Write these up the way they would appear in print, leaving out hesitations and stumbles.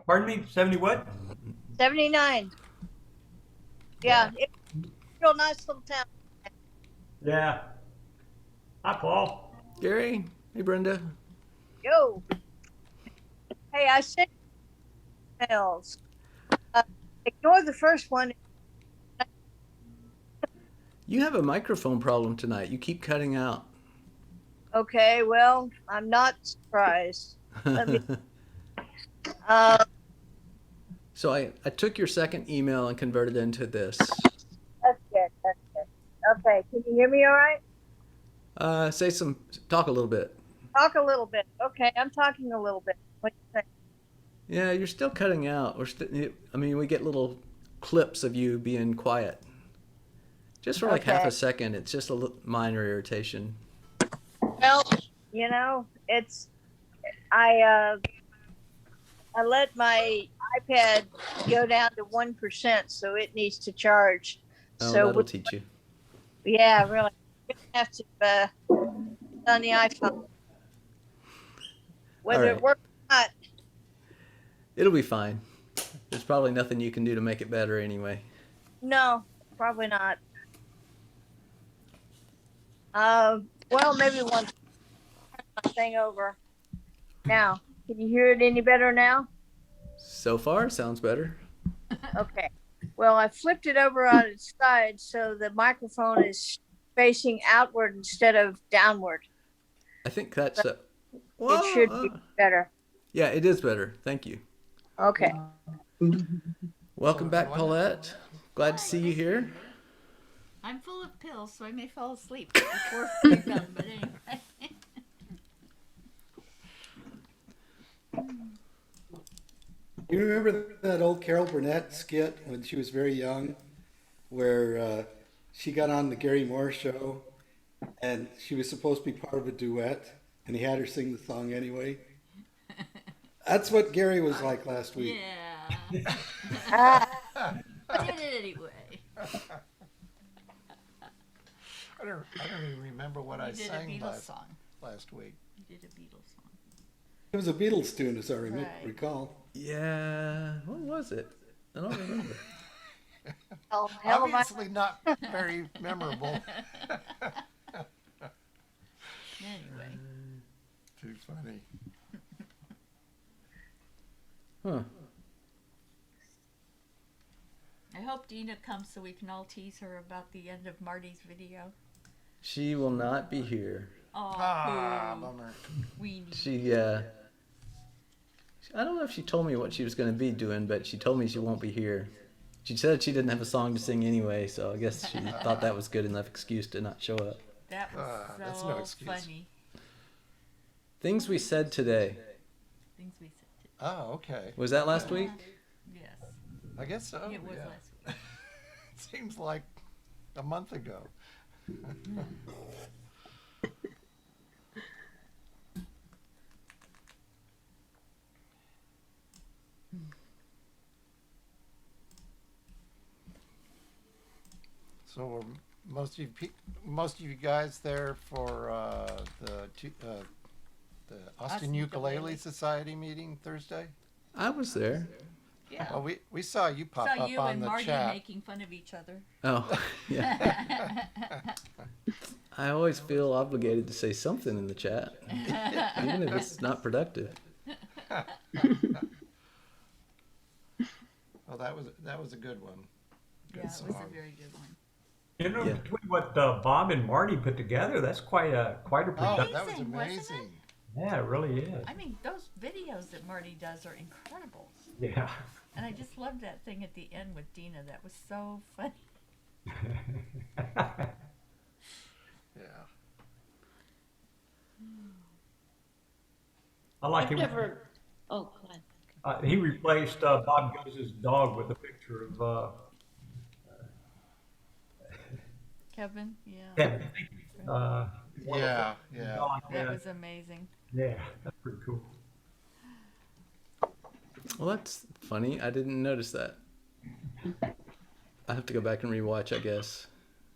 Pardon me? 70 what? 79. Yeah, it's a real nice little town. Yeah. Hi, Paul. Gary, hey Brenda. Yo, hey, I sent emails. Uh, Ignore the first one. You have a microphone problem tonight. You keep cutting out. Okay, well, I'm not surprised. Let me. Uh, So I took your second email and converted it into this. that's good. That's good. Okay, can you hear me all right? Talk a little bit. Talk a little bit. Okay, I'm talking a little bit. What do you think? Yeah, you're still cutting out. I mean, we get little clips of you being quiet. Just for like half Okay. a second. It's just a minor irritation. Well, it's I I let my iPad go down to 1%, so it needs to charge. Oh, So that'll teach you. yeah, really, we have to on the iPhone, All whether it right. works or not. It'll be fine. There's probably nothing you can do to make it better anyway. No, probably not. Well, maybe one thing over. Now, can you hear it any better now? So far, sounds better. Okay. Well, I flipped it over on its side so the microphone is facing outward instead of downward. I think that's So it should be better. yeah, it is better. Thank you. Okay. Welcome back, Paulette. Glad to see you here. I'm full of pills, so I may fall asleep before we're done, but anyway. You remember that old Carol Burnett skit when she was very young, where she got on the Gary Moore show, and she was supposed to be part of a duet, and he had her sing the song anyway? That's what Gary was like last week. Yeah. Did it anyway. I don't even remember what I sang last week. You did a Beatles song. It was a Beatles tune, as I Right. recall. Yeah, what was it? I don't remember. Oh, hell of Obviously not very memorable. Anyway. Too funny. Huh. I hope Dina comes so we can all tease her about the end of Marty's video. She will not be here. Oh, Bummer. we need. She, I don't know if she told me what she was going to be doing, but she told me she won't be here. She said she didn't have a song to sing anyway, so I guess she thought that was good enough excuse to not show up. That was that's so no excuse. funny. Things we said today. Things we said. Oh, okay. Was that last week? Yes, I guess so. it was yeah. last week. Seems like a month ago. So were most of you guys there for the Austin Ukulele Society meeting Thursday? I was there. Yeah. Well, we saw you pop Saw up you on and the Marty chat. making fun of each other. Oh, yeah. I always feel obligated to say something in the chat, even if it's not productive. Well, that was a good one. Good Yeah, it was song. a very good one. You know, Yeah. between what Bob and Marty put together, that's quite a Oh, production. that was Amazing, wasn't it? amazing. Yeah, it really is. I mean, those videos that Marty does are incredible. Yeah. And I just loved that thing at the end with Dina. That was so funny. Yeah. I like I've him. never. Oh, go ahead. He replaced Bob Goz's dog with a picture of Kevin, yeah. Kevin. Yeah, yeah. Dog, That was amazing. yeah, that's pretty cool. Well, that's funny. I didn't notice that. I have to go back and rewatch, I guess.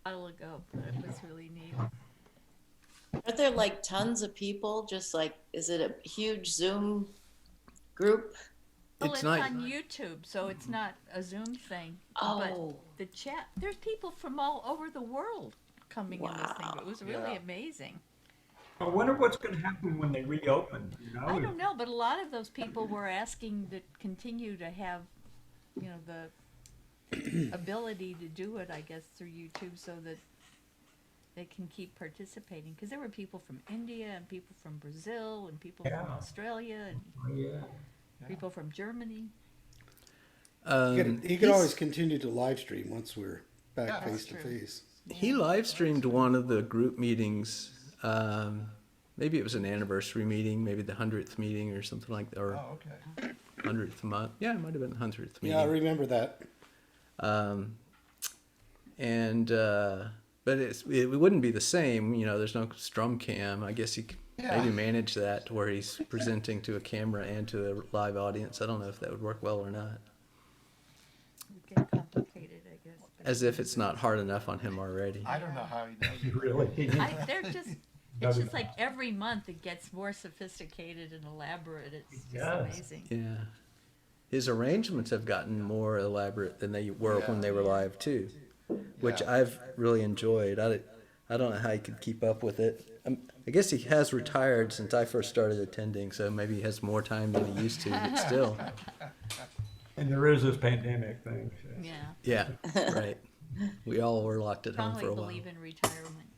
I'll go, but it was really neat. Are there like tons of people? Just like, is it a huge Zoom group? Well, It's it's not. on YouTube, so it's not a Zoom thing. Oh, But the chat, there's people from all over the world coming in this thing. It was really Yeah. amazing. I wonder what's going to happen when they reopen. I don't know, but a lot of those people were asking to continue to have, the ability to do it, I guess, through YouTube so that they can keep participating. Because there were people from India and people from Brazil and people from Yeah. Australia and Yeah. people from Germany. You could always continue to live stream once we're back Yeah, face that's to true. face. He live streamed one of the group meetings. Maybe it was an anniversary meeting, maybe the 100th meeting or something like that, or Oh, okay. 100th month. Yeah, it might have been the 100th meeting. Yeah, I remember that. But it wouldn't be the same. There's no strum cam. I guess he could maybe manage that to where he's presenting to a camera and to a live audience. I don't know if that would work well or not. It get complicated, I guess. But As if it's not hard enough on him already. I don't know how he does it. Really? it's just like every month it gets more sophisticated and elaborate. It's just Yes. amazing. Yeah. His arrangements have gotten more elaborate than they were when they were live too, which Yeah. I've really enjoyed. I don't know how he could keep up with it. I guess he has retired since I first started attending, so maybe he has more time than he used to, but still. And there is this pandemic thing. So. Yeah. Yeah, right. We all were locked at home Probably for a while. believe in retirement.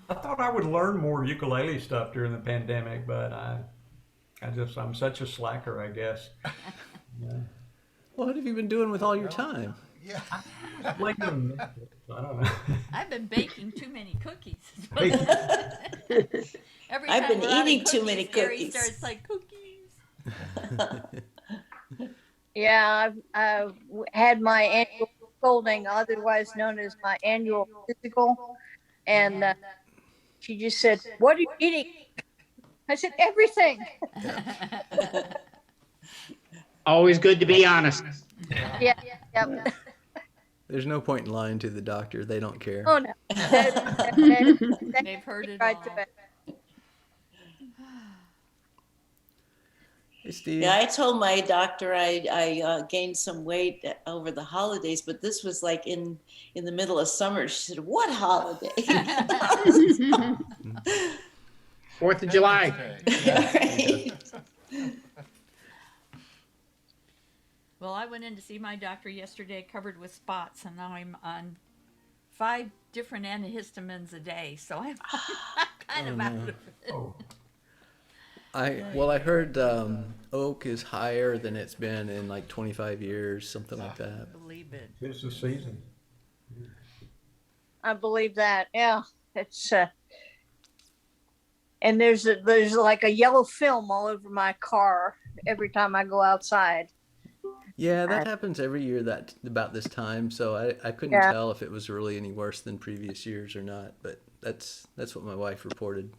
I thought I would learn more ukulele stuff during the pandemic, but I'm such a slacker, I guess. Yeah. What have you been doing with all your time? Yeah. Like I don't know. I've been baking too many cookies. Baking. Every I've time been we're out of eating too many Gary cookies. starts like cookies. Yeah, I've had my annual scolding, otherwise known as my annual physical, and she just said, "What are you eating?" I said, "Everything." Always good to be honest. Yeah, yeah. There's no point in lying to the doctor. They don't care. Oh no, They've heard it right all. to it. Hey, Steve. Yeah, I told my doctor I gained some weight over the holidays, but this was like in the middle of summer. She said, "What holiday?" 4th of July. Right. Well, I went in to see my doctor yesterday, covered with spots, and now I'm on 5 different antihistamines a day, so I'm kind of out of it. Oh, I heard oak is higher than it's been in like 25 years, something like that. Believe it. it's the season. I believe that. Yeah, it's and there's like a yellow film all over my car every time I go outside. Yeah, that happens every year about this time. So I couldn't Yeah. tell if it was really any worse than previous years or not. But that's what my wife reported.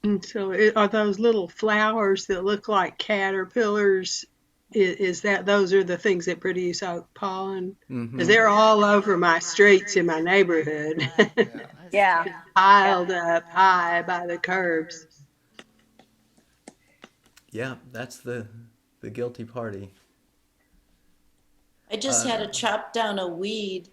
And so are those little flowers that look like caterpillars? Is that those are the things that produce oak pollen? Mhm. Because they're all over my streets in my neighborhood, Yeah. piled up high by the curbs. Yeah, that's the guilty party. I just had to chop down a weed.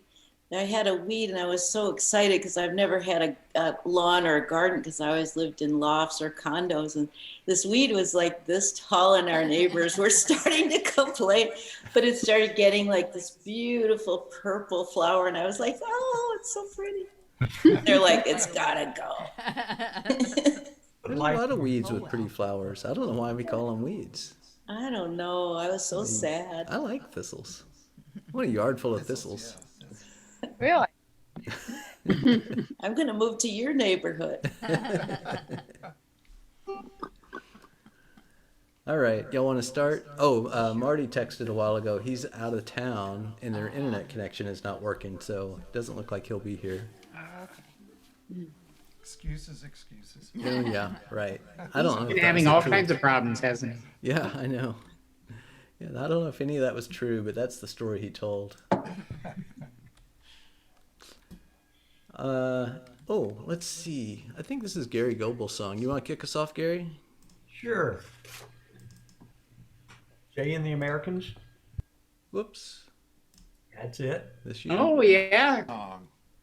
I had a weed and I was so excited because I've never had a lawn or a garden because I always lived in lofts or condos. And this weed was like this tall and our neighbors were starting to complain. But it started getting like this beautiful purple flower. And I was like, oh, it's so pretty. They're like, it's gotta go. There's a lot of weeds with pretty flowers. I don't know why we call them weeds. I don't know. I was so sad. I like thistles. What a yard full of thistles. Really? I'm going to move to your neighborhood. All right, y'all want to start? Oh, Marty texted a while ago. He's out of town and their internet connection is not working, so it doesn't look like he'll be here. Excuses. Oh, yeah, right. I don't know. if Been that having was all true. kinds of problems, hasn't he? Yeah, I know. Yeah, I don't know if any of that was true, but that's the story he told. Let's see. I think this is Gary Goble's song. You want to kick us off, Gary? Sure. Jay and the Americans. Whoops. That's it. This you. Oh, yeah.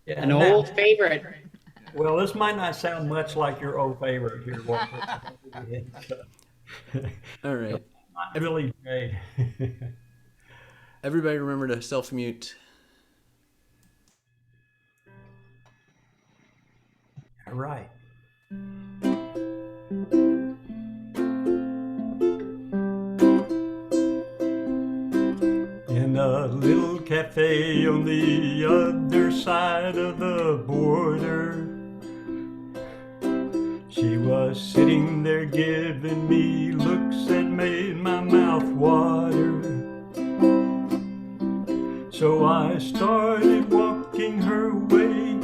Yeah, An now- old favorite. Well, this might not sound much like your old favorite here, Walter. All right. Not really, Jay. Everybody remember to self-mute. All right. In a little cafe on the other side of the border, she was sitting there giving me looks that made my mouth water. So I started walking her way.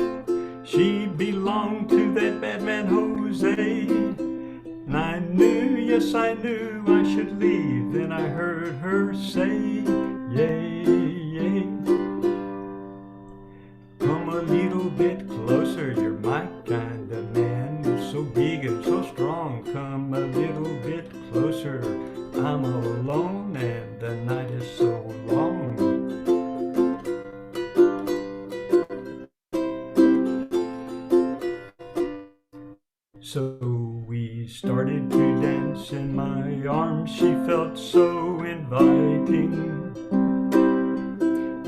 She belonged to that bad man Jose. And I knew, yes I knew I should leave. Then I heard her say, yay, yay. Come a little bit closer, you're my kind of man. You're so big and so strong. Come a little bit closer. I'm all alone and the night is so long. So we started to dance in my arms, she felt so inviting.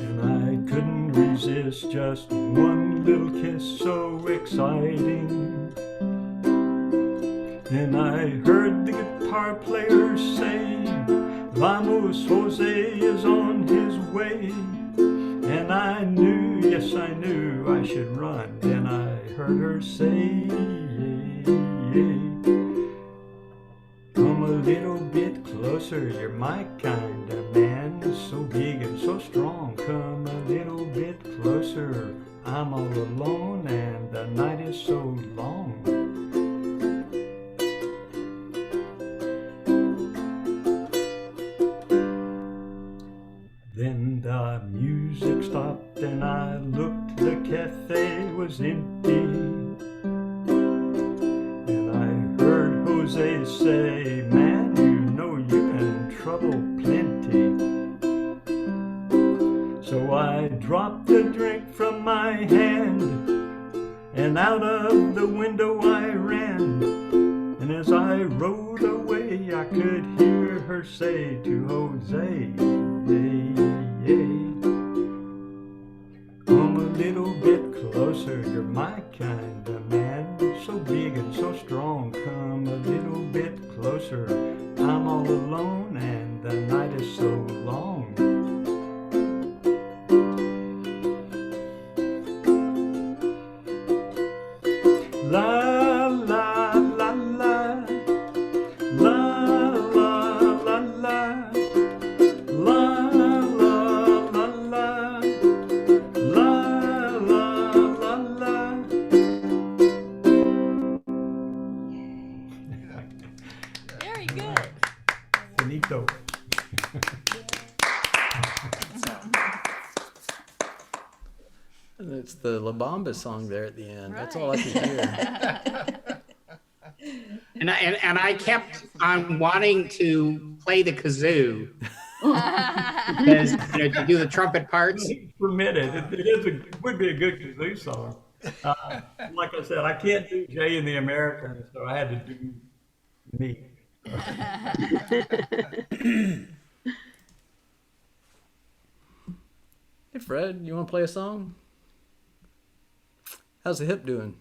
And I couldn't resist just one little kiss so exciting. Then I heard the guitar player say, Vamos, Jose is on his way. And I knew, yes I knew I should run. Then I heard her say, come a little bit closer, you're my kind of man. So big and so strong, come a little bit closer. I'm all alone and the night is so long. Then the music stopped and I looked, the cafe was empty. Jose say, man, you know you're in trouble plenty. So I dropped the drink from my hand and out of the window I ran. And as I rode away, I could hear her say to Jose, hey, hey, come a little bit closer, you're my kind of man. So big and so strong, come a little bit closer. I'm all alone and the night is so long. La la la la, la la la la, la la la la, la la la la. Very good. Finito. And it's the La Bamba song there at the end. That's all I can hear. And I kept on wanting to play the kazoo. Because, to do the trumpet parts. Permitted. It would be a good kazoo song. Like I said, I can't do Jay and the Americans, so I had to do me. Hey, Fred, you want to play a song? How's the hip doing?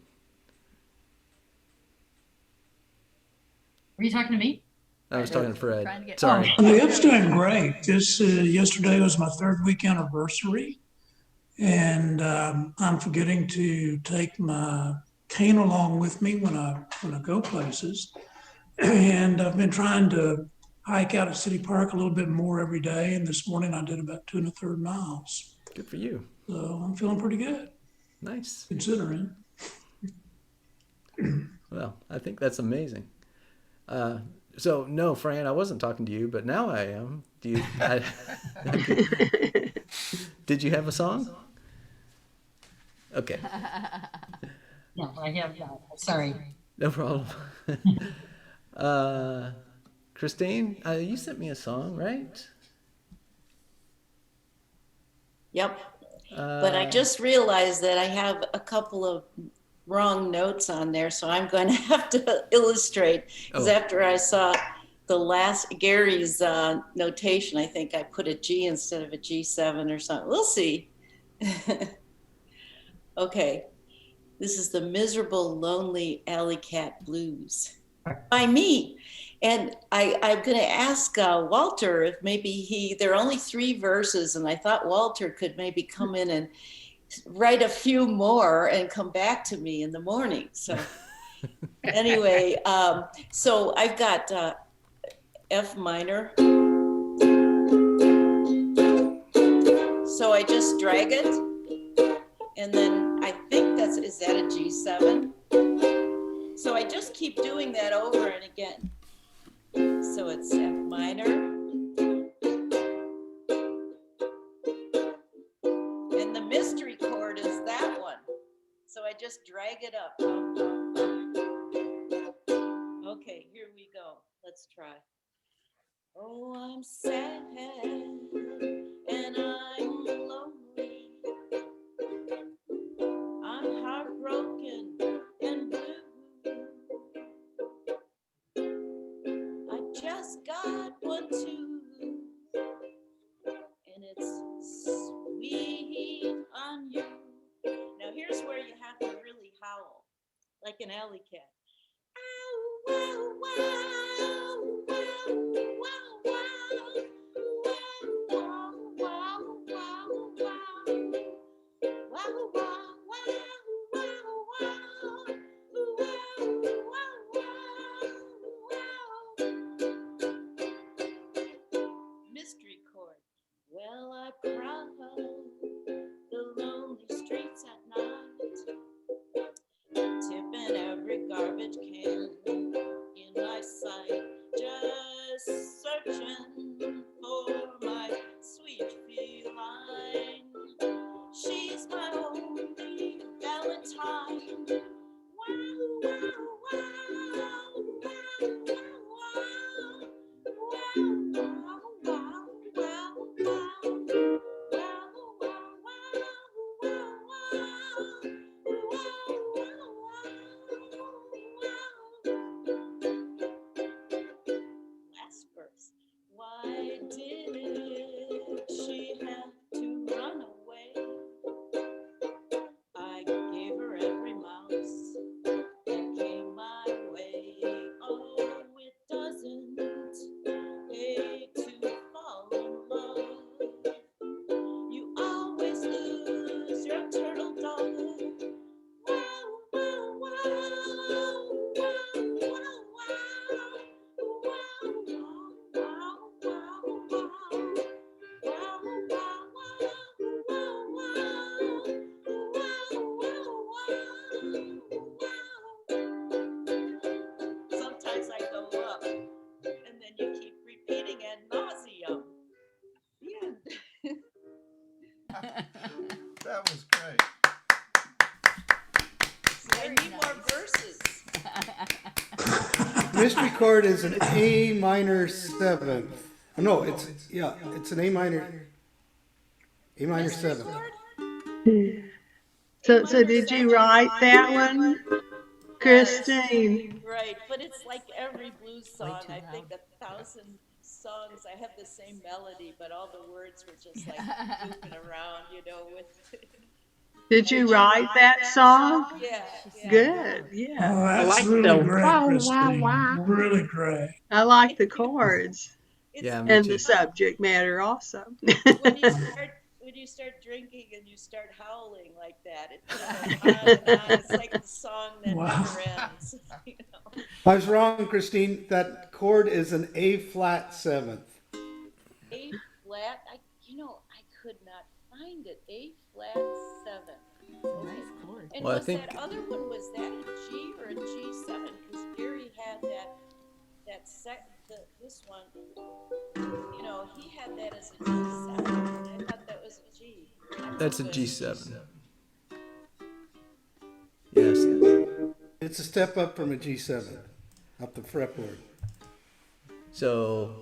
Were you talking to me? I was talking to Fred. Sorry. The hip's doing great. Yesterday was my 3rd week anniversary, and I'm forgetting to take my cane along with me when I go places. And I've been trying to hike out at City Park a little bit more every day. And this morning I did about 2 1/3 miles. Good for you. So I'm feeling pretty good. Nice. Considering. Well, I think that's amazing. So no, Fran, I wasn't talking to you, but now I am. Did you have a song? Okay. No, I have not. Sorry. No problem. Christine, you sent me a song, right? Yep. But I just realized that I have a couple of wrong notes on there, so I'm going to have to illustrate. Because after I saw the last Gary's notation, I think I put a G instead of a G7 or something. We'll see. Okay. This is the Miserable, Lonely Alleycat Blues by me. And I'm going to ask Walter if maybe there are only 3 verses, and I thought Walter could maybe come in and write a few more and come back to me in the morning. So anyway, so I've got F minor. So I just drag it, and then I think is that a G7? So I just keep doing that over and again. So it's F minor. And the mystery chord is that one. So I just drag it up. Okay, here we go. Let's try. Oh, I'm sad and I'm lonely. I'm heartbroken and blue. I just got one too, and it's sweet on you. Now here's where you have to really howl, like an Alleycat. Ow, wow, wow, wow, wow, wow. Wow, wow, wow, wow. Wow, wow, wow, wow, wow. Mystery chord. Well, I prowl the lonely streets at night, tipping every garbage can in my sight, just searching for my sweet feline. She's my only Valentine. Wow, wow, wow, wow, wow, wow, wow, wow, wow. Last verse. Why did she have to run away? I gave her every mouse that came my way. Oh, it doesn't take to fall in love. You always lose your turtle dove. Wow, wow, wow, wow, wow, wow. Sometimes I go up, and then you keep repeating ad nauseum. The end. That was great. I need more verses. Mystery chord is an A minor 7th. No, it's an A minor 7th. So did you write that one, Christine? Right, but it's like every blues song. I think 1,000 songs, I have the same melody, but all the words were just like goofing around, with. Did you write that song? Yeah. Good, yeah. Oh, that's like really the great, wow, Christine. wow, wow. Really great. I like the chords Yeah, me and too. the subject matter also. When you start drinking and you start howling like that, it goes on and on. It's like the song that never ends. I was wrong, Christine. That chord is an A flat 7th. A flat. I could not find it. A flat 7. Nice chord. And Well, I was think- that other one, was that a G or a G7? Because Gary had this one, he had that as a G7. And I thought that was a G. That's a G7. Yes. It's a step up from a G7, up the fretboard. So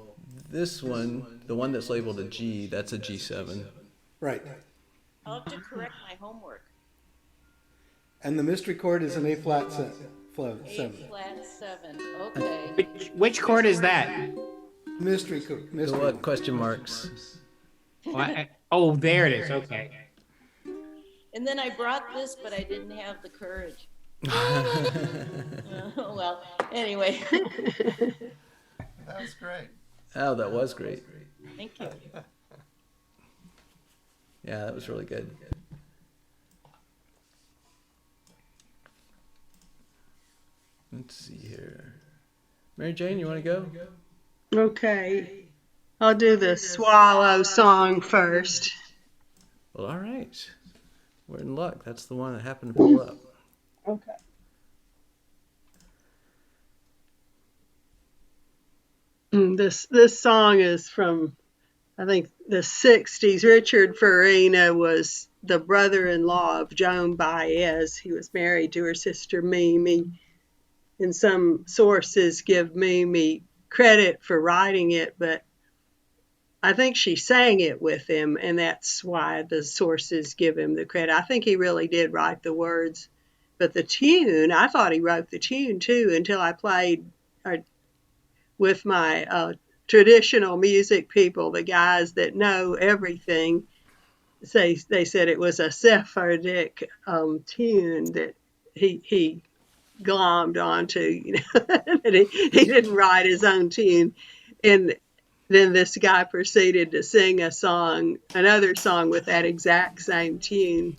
this one, the one that's labeled a G, that's a G7. Right. I'll have to correct my homework. And the mystery chord is an A flat seven. A flat 7. Okay. Which chord is that? Mystery. The what question marks? Oh, there it is. Okay. And then I brought this, but I didn't have the courage. Well, anyway. That was great. Oh, that was great. Thank you. Yeah, that was really good. Let's see here. Mary Jane, you want to go? Okay. I'll do the swallow song first. Well, all right. We're in luck. That's the one that happened to pull up. Okay. This song is from, I think, the 60s. Richard Farina was the brother-in-law of Joan Baez. He was married to her sister Mimi. And some sources give Mimi credit for writing it, but I think she sang it with him, and that's why the sources give him the credit. I think he really did write the words. But the tune, I thought he wrote the tune too until I played with my traditional music people, the guys that know everything. They said it was a Sephardic tune that he glommed onto, you know, that he didn't write his own tune. And then this guy proceeded to sing another song with that exact same tune.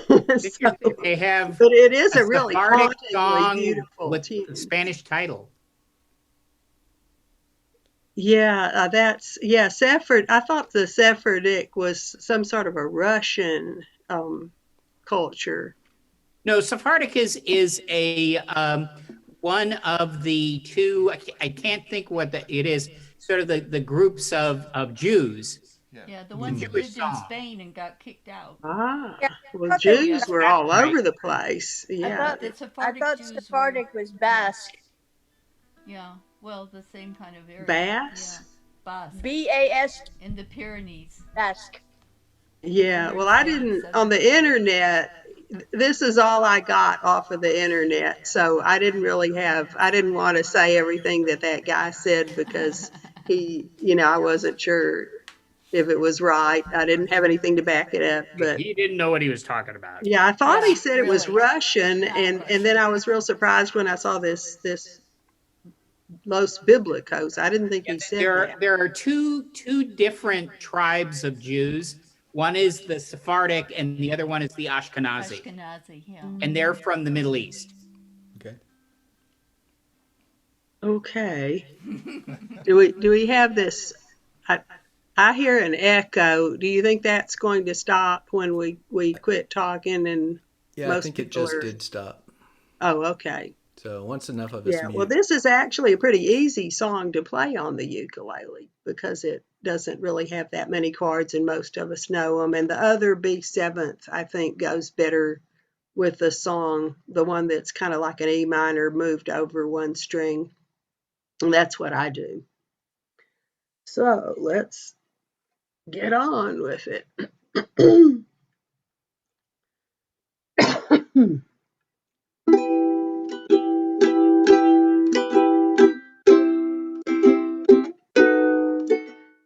They have, but it is a really Sephardic hauntingly song beautiful with tune. the Spanish title. Yeah, Sephard. I thought the Sephardic was some sort of a Russian culture. No, Sephardic is a one of the two. I can't think what it is. Sort of the groups of Jews. Yeah, the ones that lived in Spain and got kicked out. Ah, Yeah, well, Jews were all right. over the place. Yeah. I thought Sephardic was Basque. Yeah, well, the same kind of area. Basque? Yeah, Basque. B-A-S In the Pyrenees. Basque. Yeah, well, I didn't, on the internet, this is all I got off of the internet, so I didn't want to say everything that guy said because I wasn't sure if it was right. I didn't have anything to back it up, but He didn't know what he was talking about. yeah, I thought he said it was really. Russian, and then I was real surprised when I saw this Los Biblicos. I didn't think he said that. There are two different tribes of Jews. One is the Sephardic, and the other one is the Ashkenazi. Ashkenazi, yeah. And they're from the Middle East. Okay. Do we have this? I hear an echo. Do you think that's going to stop when we quit talking? And yeah, I think it just did stop. Oh, okay. So once enough of us mute. Well, this is actually a pretty easy song to play on the ukulele because it doesn't really have that many chords and most of us know them. And the other B7th, I think, goes better with the song, the one that's kind of like an E minor moved over one string. And that's what I do. So let's get on with it.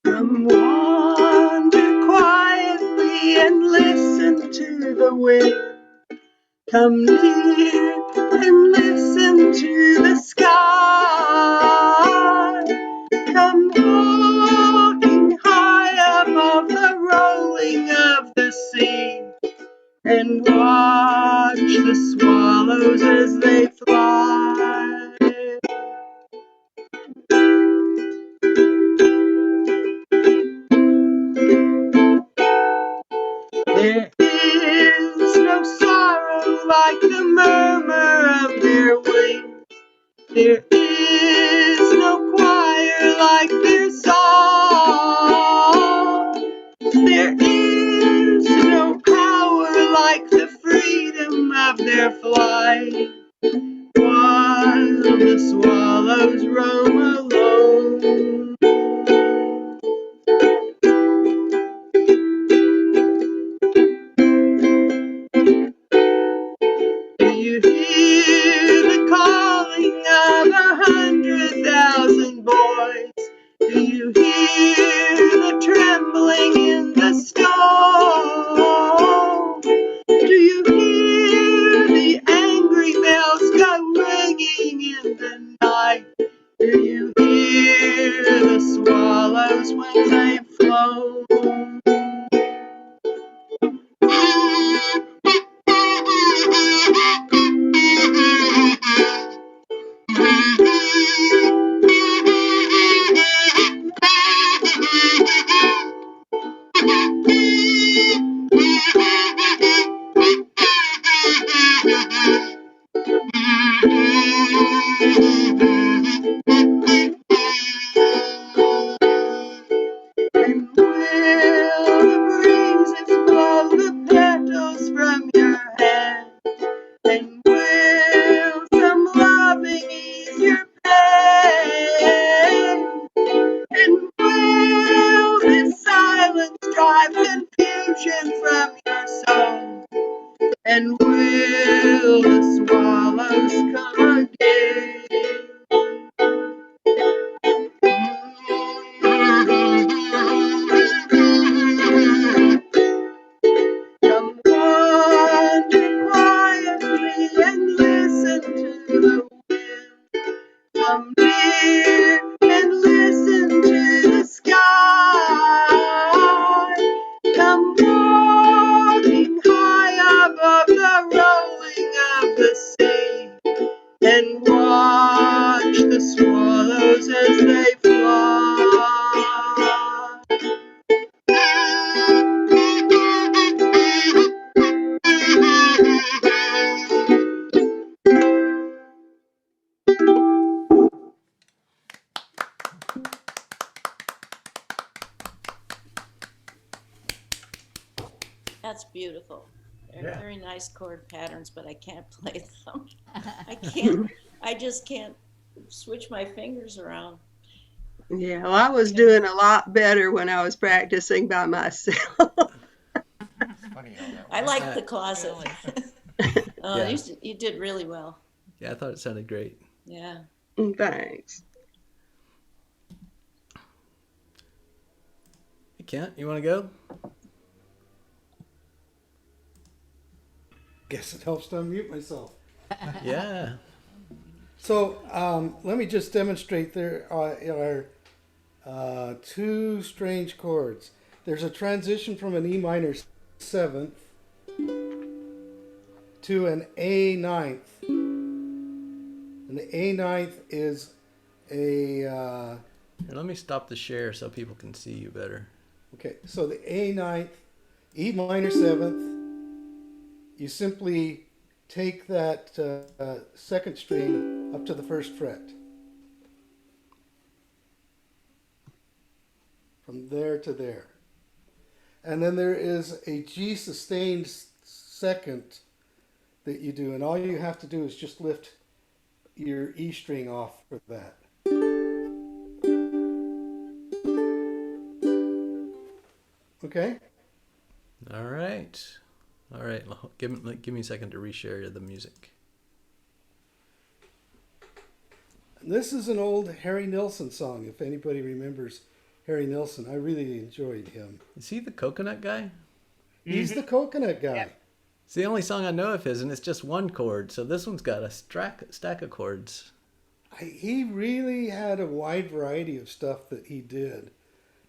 Come wander quietly and listen to the wind. Come near and listen to the sky. Come walking high above the rolling of the sea and watch the swallows as they fly. There is no sorrow like the murmur of their wings. There is no choir like their song. There is no power like the freedom of their flight. While the swallows roam you hear the trembling in the stone? Do you hear the angry bells go ringing in the night? Do you hear the swallows when they've flown? And will the breezes blow the petals from your hand? And will some loving ease your pain? And will this silence drive confusion from your soul? And will the swallows come again? Come wander quietly and listen to the wind. Come near and listen to the sky. Come walking high above the rolling of the sea, and watch the swallows as they fly. That's beautiful. They're Yeah. very nice chord patterns, but I can't play them. I just can't switch my fingers around. Yeah, well, I was doing a lot better when I was practicing by myself. Funny how that I works. like the closet. Yeah. You did really well. Yeah, I thought it sounded great. Yeah. Thanks. Hey, Kent, you want to go? Guess it helps to unmute myself. Yeah. So let me just demonstrate. There are two strange chords. There's a transition from an E minor seventh to an A ninth. And the A ninth is a... Here, let me stop the share so people can see you better. okay, so the A ninth, E minor seventh, you simply take that second string up to the first fret. From there to there. And then there is a G sustained second that you do, and all you have to do is just lift your E string off for that. Okay? All right. All right. Give me a second to reshare the music. This is an old Harry Nilsson song, if anybody remembers Harry Nilsson. I really enjoyed him. Is he the coconut guy? He's the coconut guy. Yep. It's the only song I know of his, and it's just one chord. So this one's got a stack of chords. He really had a wide variety of stuff that he did.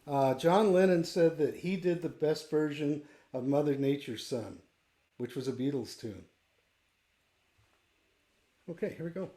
John Lennon said that he did the best version of Mother Nature's Son, which was a Beatles tune. Okay, here we go.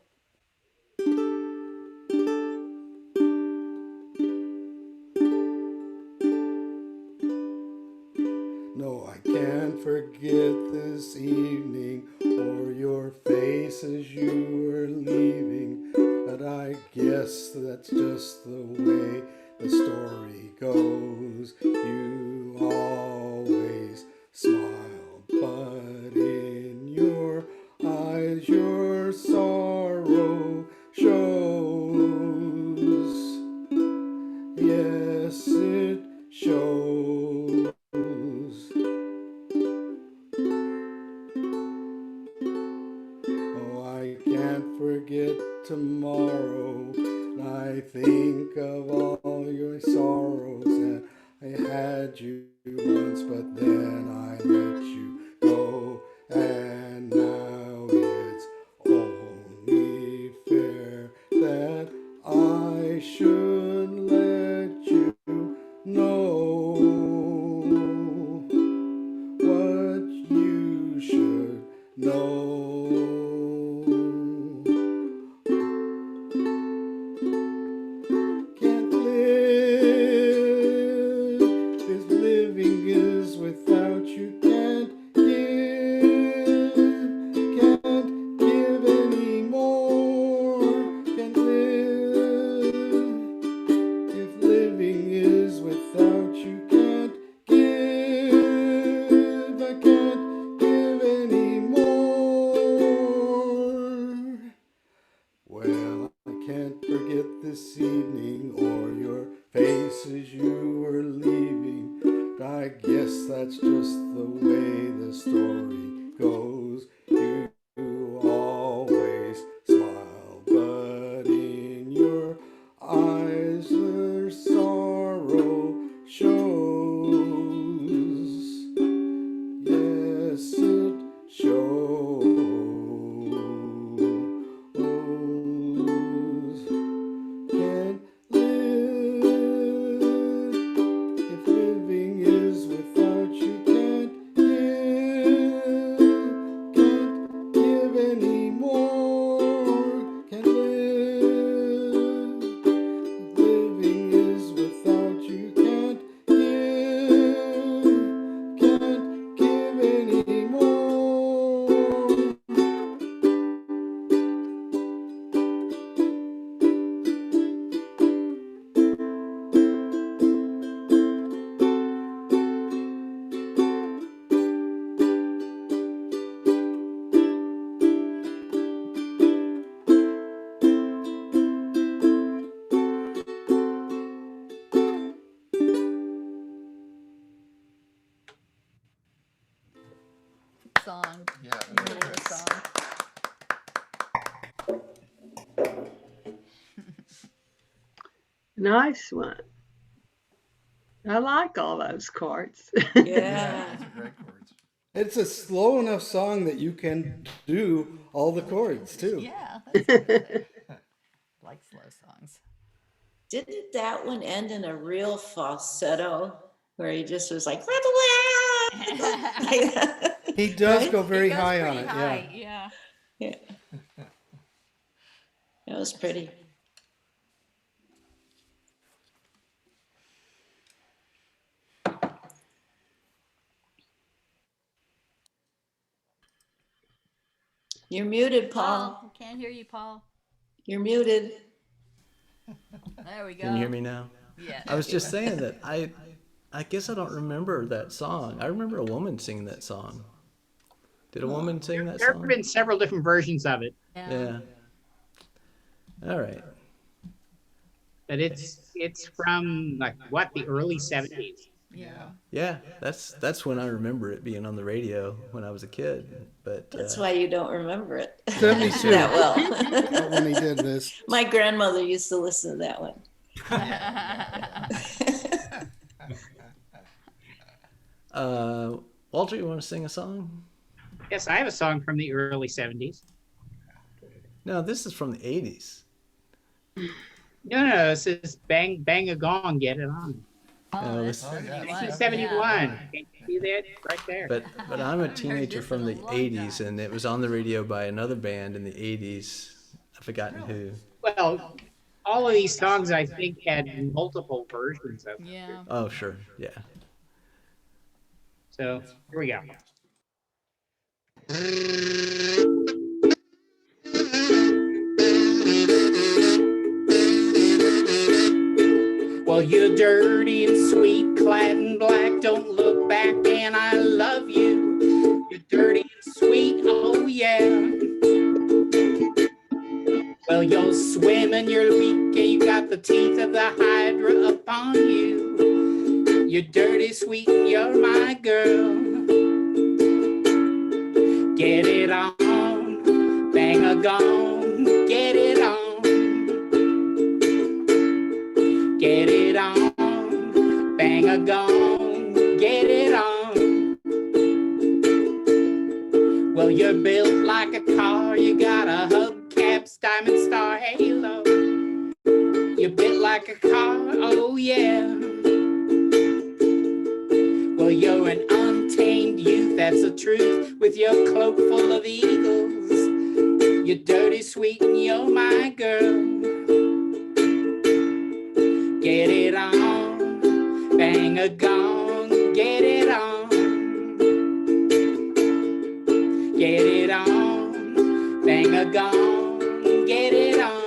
No, I can't forget this evening or your face as you were leaving, but I guess that's just the way the story goes. You always smile, but in your eyes your sorrow shows. Yes, it shows. Oh, I can't forget tomorrow. I think of all had you once, but then I let you go, and now it's only fair that I should let you know what you should know. Can't live if living is without you. Can't give anymore. Can't live if living is without you. Can't give. I can't give anymore. Well, I can't forget this evening or your face as you were leaving. I guess that's just the way the story goes. You always smile, but in your eyes the sorrow shows. Yes, it shows. Can't live if living is without you. Can't give anymore. Can't live if living is without you. Can't give anymore. Song. Yeah. You know the song. Nice one. I like all those chords. Yeah. Those are great chords. It's a slow enough song that you can do all the chords too. Yeah, that's a good thing. Like slow songs. Didn't that one end in a real falsetto where he just was like, He does Right? go very It goes high pretty on it. high, Yeah. yeah. That was pretty. You're muted, Paul. Paul, can't hear you, Paul. You're muted. There we go. Can you hear me now? Yeah. I was just saying that I guess I don't remember that song. I remember a woman singing that song. Did a woman sing that There have song? been several different versions of it, Yeah. All right. but it's from like what, the early 70s. Yeah. Yeah, that's when I remember it being on the radio when I was a kid. But That's why you don't remember it 72. that well. When he did this. My grandmother used to listen to that one. Walter, you want to sing a song? Yes, I have a song from the early 70s. No, this is from the 80s. No, this is Bang Bang a Gong, Get It On. Oh, that's Oh, yeah. 1971. Yeah. Can you see that right there? But I'm a teenager this from in the a long 80s, time. and it was on the radio by another band in the 80s. I've forgotten who. Well, all of these songs I think had multiple versions of them. Yeah. Oh, sure. Yeah. So here we go. Well, you're dirty and sweet, clad in black. Don't look back, and I love you. You're dirty and sweet, oh yeah. Well, you're swimming, you're weak, and you got the teeth of the hydra upon you. You're dirty, sweet, and you're my girl. Get it on, bang a gong, get it on. Get it on, bang a gong, get it on. Well, you're built like a car, you got a hubcaps, diamond star halo. You're built like a car, oh yeah. Well, you're an untamed youth, that's the truth, with your cloak full of eagles. You're dirty, sweet, and you're my girl. Get it on, bang a gong, get it on. Get it on, bang a gong, get it on.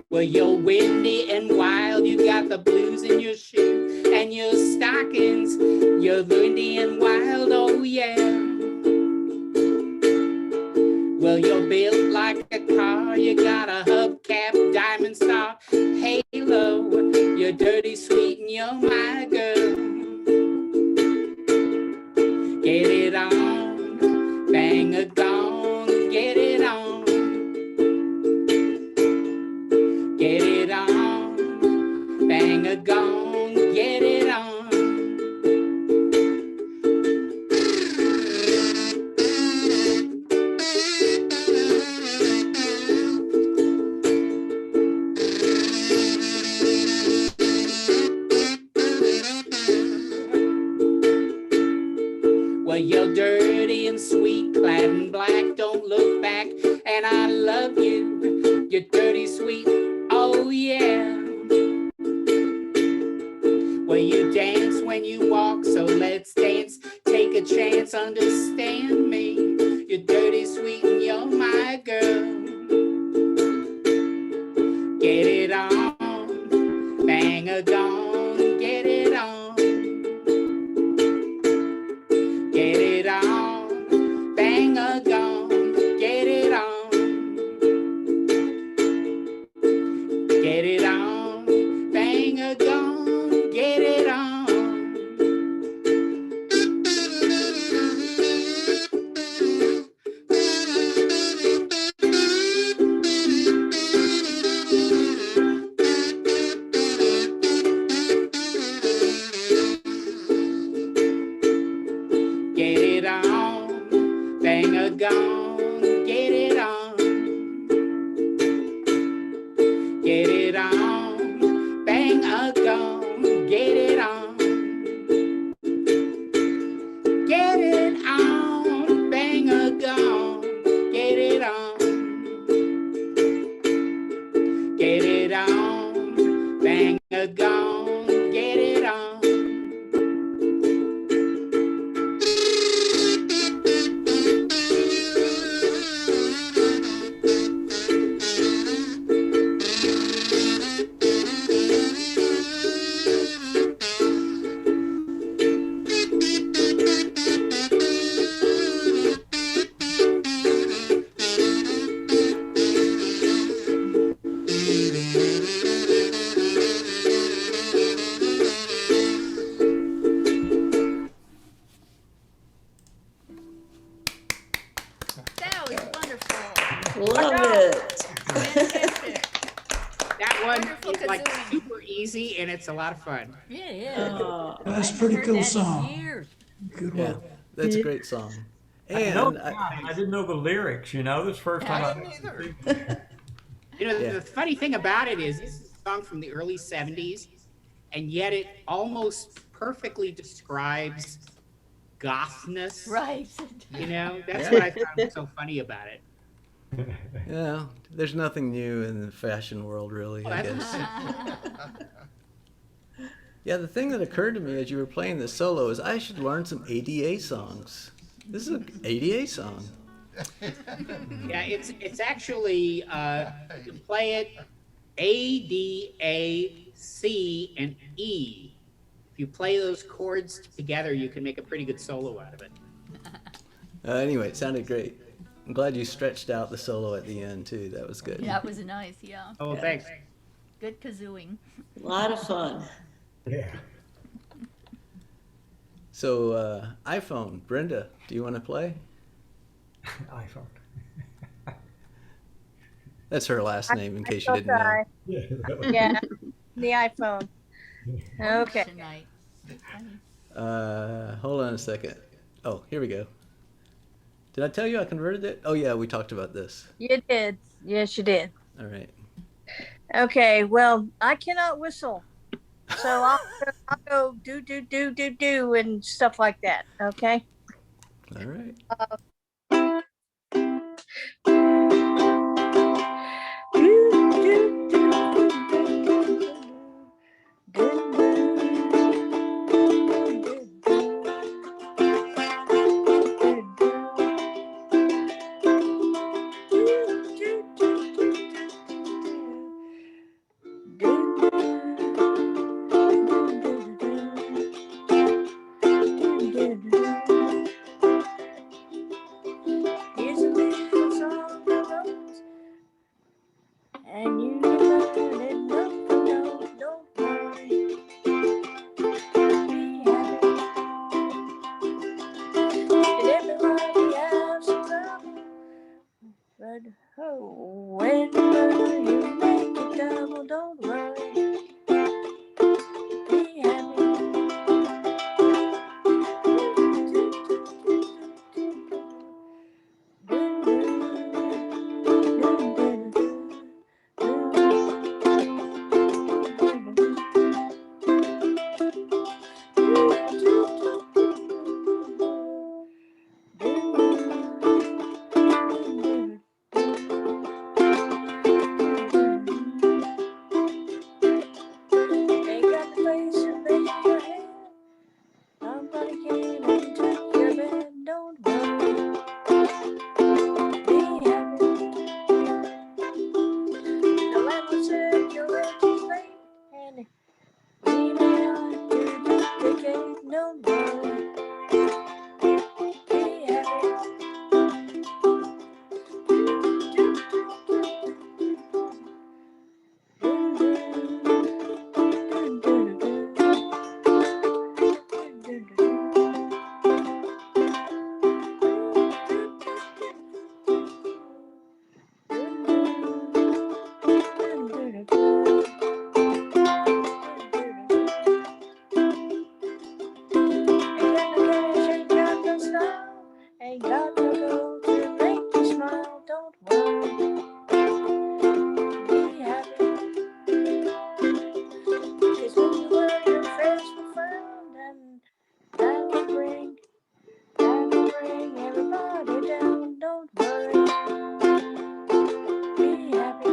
Well, you're windy and wild, you got the blues in your shoe and your stockings. You're windy and wild, oh yeah. Well, you're built like a car, you got a hubcap, diamond star, halo. You're dirty, sweet, and you're my girl. Get it on, bang a gong, get it on. Get it on, bang a gong, get it on. Well, you're dirty and sweet, clad in black, don't look back, and I love you. You're dirty, sweet, oh yeah. Well, you dance when you walk, so let's dance. Take a chance, understand me. You're dirty, sweet, and you're my girl. Get it on, bang a gong, get it on. Get it on, bang a gong, get it on. Get it on, bang a gong, get it on. Get it on, bang a gong, get it on. Get it on, bang a gong, get it on. Get it on, bang a gong, get it on. Get it on, bang a gong, get it on. That was wonderful. Love it. Fantastic. That one Wonderful is like kazooing. super easy and it's a lot of fun. Yeah, yeah. Oh, That's a I've pretty heard cool that in song. years. Good Yeah, one. that's a great song. I know And the song, I didn't know the lyrics, you know, this is the first time I I didn't either. You know, Yeah. the funny thing about it is this is a song from the early 70s, and yet it almost perfectly describes gothness. Right. You know, that's Yeah. what I found so funny about it. yeah, there's nothing new in the fashion world, really, I Well, guess. that's- Yeah, the thing that occurred to me as you were playing the solo is I should learn some ADA songs. This is an ADA song. Yeah, it's actually you play it A, D, A, C, and E. If you play those chords together, you can make a pretty good solo out of it. Anyway, it sounded great. I'm glad you stretched out the solo at the end too. That was good. Yeah, it was nice. Yeah. Oh, thanks. Good kazooing. a lot of fun. Yeah. So, iPhone, Brenda, do you want to play? iPhone. That's her last name, in case you I'll didn't know. try. Yeah. Yeah, the iPhone. Okay. Tonight. Funny. Hold on a second. Oh, here we go. Did I tell you I converted it? Oh yeah, we talked about this. You did. Yes, you did. All right. Okay. Well, I cannot whistle, so I'll go do and stuff like that. Okay. All right. Here's a little song I wrote, and you learn it. No, don't worry. Be happy. And everybody has some trouble, but oh, whenever you make it double, don't worry. Be happy. Ain't got the place to lay your head. Nobody can take your bed. Don't worry. Be happy. The landlord said your rent is late, and we may have to vacate. Don't worry. Be happy. Ain't got no gold to make you smile. Don't worry. Be happy. 'Cause when you were your friends were found, and that can bring everybody down. Don't worry. Be happy.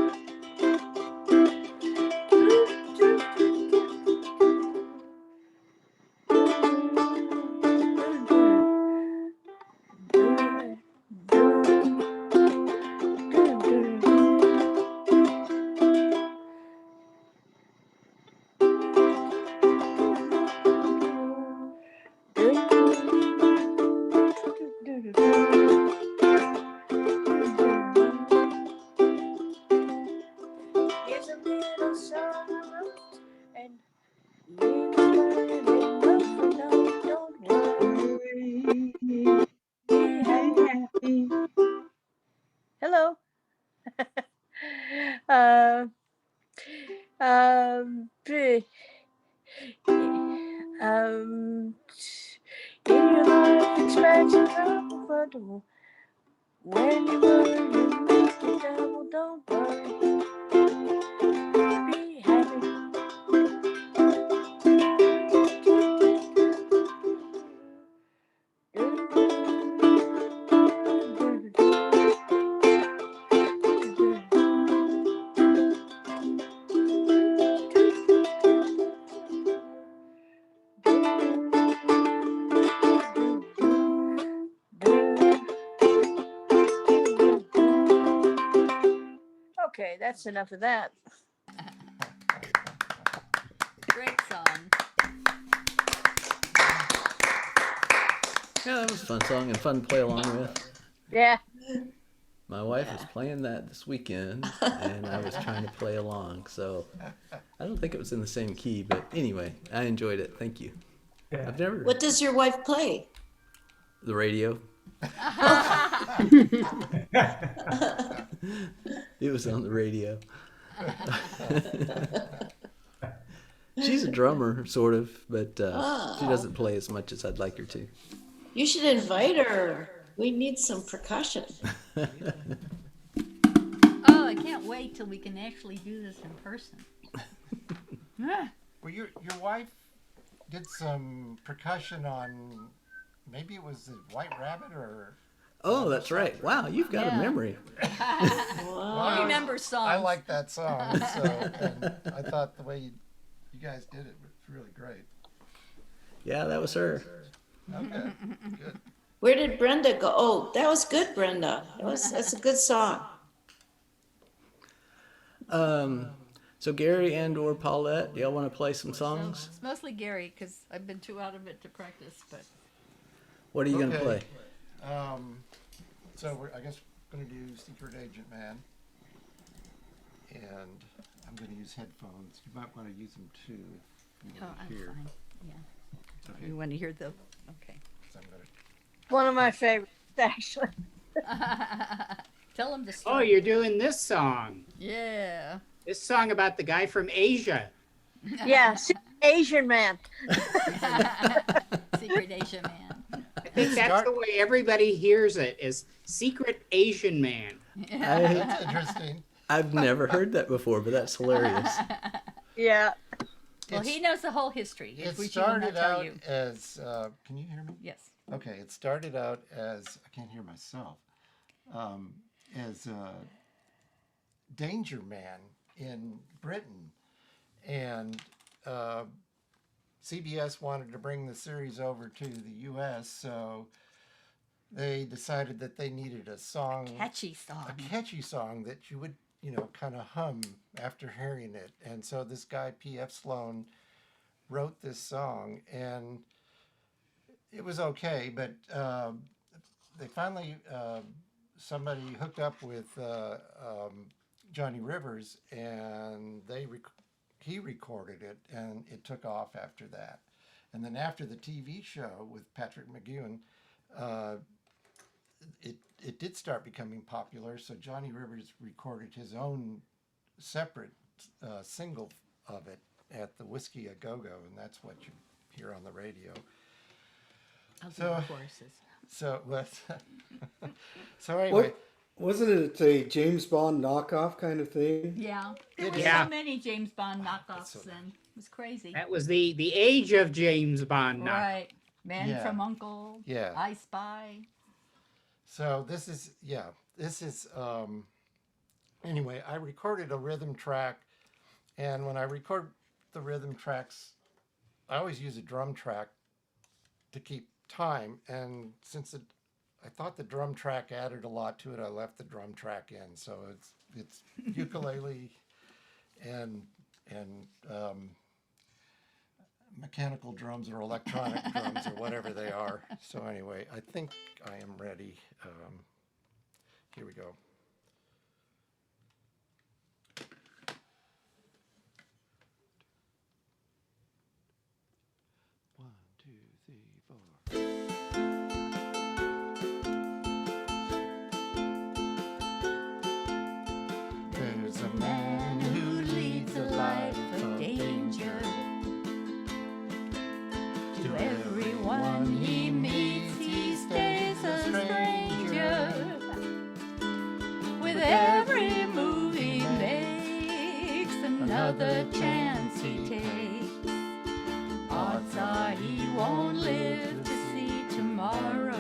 Here's a little song I wrote, and you can learn it note for note. Don't worry. Be happy. Hello. uh, in your life expecting trouble, but when you worry, you make it double. Don't worry. Be happy. Okay, that's enough of that. Great song. Yeah, that was a fun song and fun to play along with. Yeah. My wife was playing that this weekend, and I was trying to play along. So I don't think it was in the same key, but anyway, I enjoyed it. Thank you. Yeah. I've never What does your wife play? the radio. It was on the radio. She's a drummer, sort of, but she Oh. doesn't play as much as I'd like her to. You should invite her. We need some percussion. Oh, I can't wait till we can actually do this in person. Well, your wife did some percussion on, maybe it was the White Rabbit or. Oh, that's right. Wow, you've got a memory. I remember songs. I like that song, so and I thought the way you guys did it was really great. Yeah, that was her. Okay, good. Where did Brenda go? Oh, that was good, Brenda. That's a good song. So Gary and or Paulette, y'all want to play some songs? It's mostly Gary because I've been too out of it to practice. But What are you going to play? So I guess we're going to do Secret Agent Man, and I'm going to use headphones. You might want to use them too. If you want to hear. Fine. Yeah. Okay. You want to hear the? Okay. So I'm gonna, One of my favorites, actually. Tell them the story. Oh, you're doing this song. Yeah. This song about the guy from Asia. Yeah, Asian man. Secret Asian Man. I think that's the way everybody hears it, is Secret Asian Man. that's interesting. I've never heard that before, but that's hilarious. Yeah. Well, he knows the whole history, It which he will not started tell out you. as. Can you hear me? Yes. Okay, it started out as, I can't hear myself, as Danger Man in Britain. And CBS wanted to bring the series over to the U.S., so they decided that they needed a song, Catchy song. a catchy song that you would, kind of hum after hearing it. And so this guy, P.F. Sloan, wrote this song, and it was okay, but they finally, somebody hooked up with Johnny Rivers, and he recorded it, and it took off after that. And then after the TV show with Patrick McGowan, it did start becoming popular, so Johnny Rivers recorded his own separate single of it at the Whiskey A Go-Go, and that's what you hear on the radio. I'll do the choruses. So anyway, Wasn't it a James Bond knockoff kind of thing? Yeah. There were Yeah. so many James Bond knockoffs then. It was crazy. That was the age of James Bond. Now. Right. Man Yeah. from Uncle. Yeah. I Spy. so this is anyway, I recorded a rhythm track, and when I record the rhythm tracks, I always use a drum track to keep time, and since I thought the drum track added a lot to it, I left the drum track in. So it's ukulele and mechanical drums or electronic drums or whatever they are. So anyway, I think I am ready. Here we go. One, two, three, four. There's a man who leads a life of danger. To everyone he meets, he stays a stranger. With every move he makes, another chance he takes. Odds are he won't live to see tomorrow.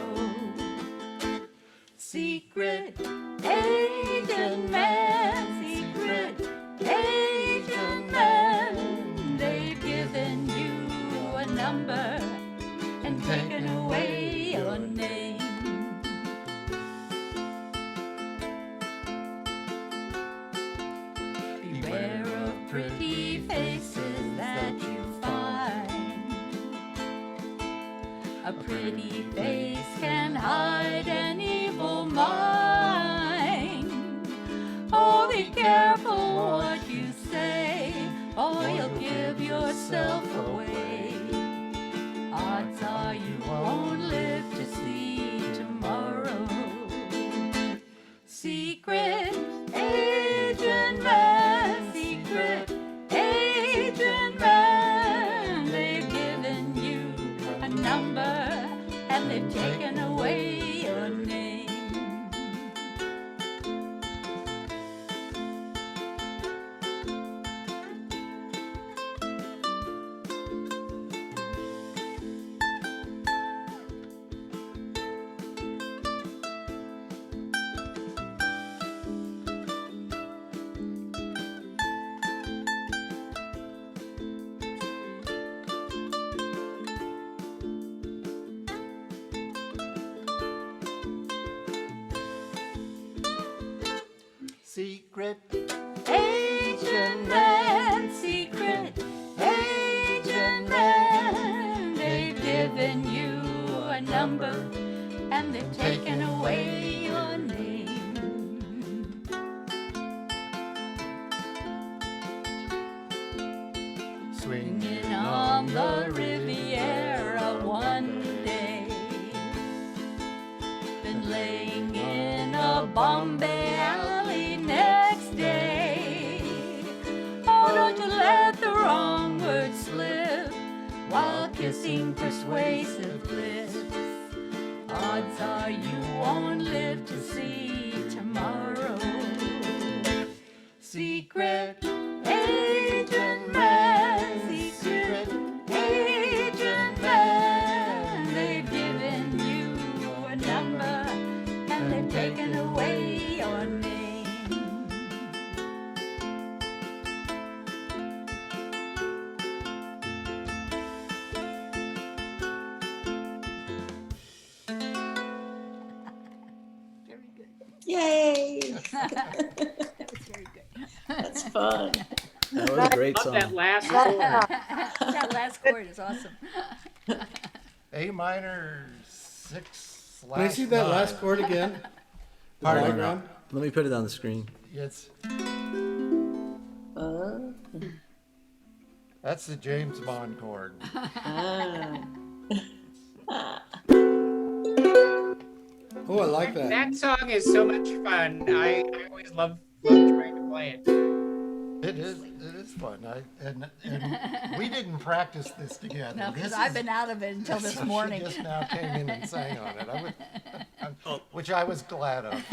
Secret agent man, secret agent man. They've given you a number and taken away your name. Beware of pretty faces that you find. A pretty face can hide an evil mind. Oh, be careful what you say, or you'll give yourself away. Odds are you won't live to see tomorrow. Secret agent man, secret agent man. Secret Agent man, secret agent man. They've given you a number and they've taken away your name. swinging On the Riviera one day, been laying in a Bombay alley next day. Oh, don't you let the wrong word slip while kissing persuasive lips. Odds are you won't live to see tomorrow. Secret agent man, secret agent man. They've given you a number and they've taken away your name. Very good. Yay! That was very good. That's fun. That was a great Love song. that last chord. That last chord is awesome. A minor 6 Can I see that last chord again? The Pardon? diagram? Let me put it on the screen. It's Uh, that's the James Bond chord. ah. Oh, I like that. That song is so much fun. I always love trying to play it. It is fun. And we didn't practice this together. No, because This I've is- been out of it until this she morning. just now came in and sang on it, which I was glad of.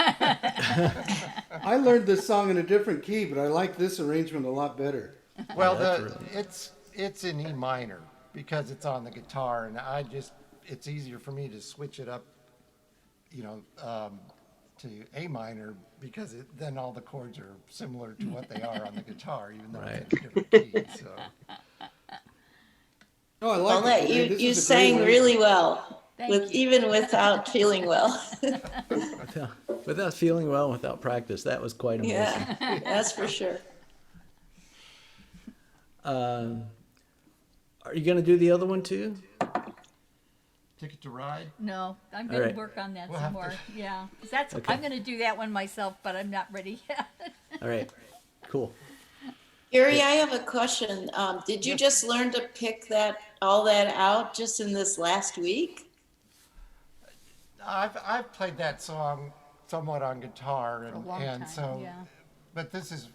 I learned this song in a different key, but I like this arrangement a lot better. Well, that's it's in E minor because it's on the guitar, and it's easier for me to switch it up, to A minor because then all the chords are similar to what they are on the guitar, even though it's in a different key. So Oh, I like Paulette, it. This you is a great sang arrangement. really well, Thank you. even without feeling well. Without feeling well, without practice, that was quite amazing. Yeah, that's for sure. Are you going to do the other one too? Ticket to Ride. No, I'm All going right. to work on that We'll some have to- more. Yeah, 'cause that's Okay. I'm going to do that one myself, but I'm not ready yet. All right. Cool. Gary, I have a question. Did you just learn to pick all that out just in this last week? I've played that song somewhat on guitar, For a and long time, so, yeah. but this is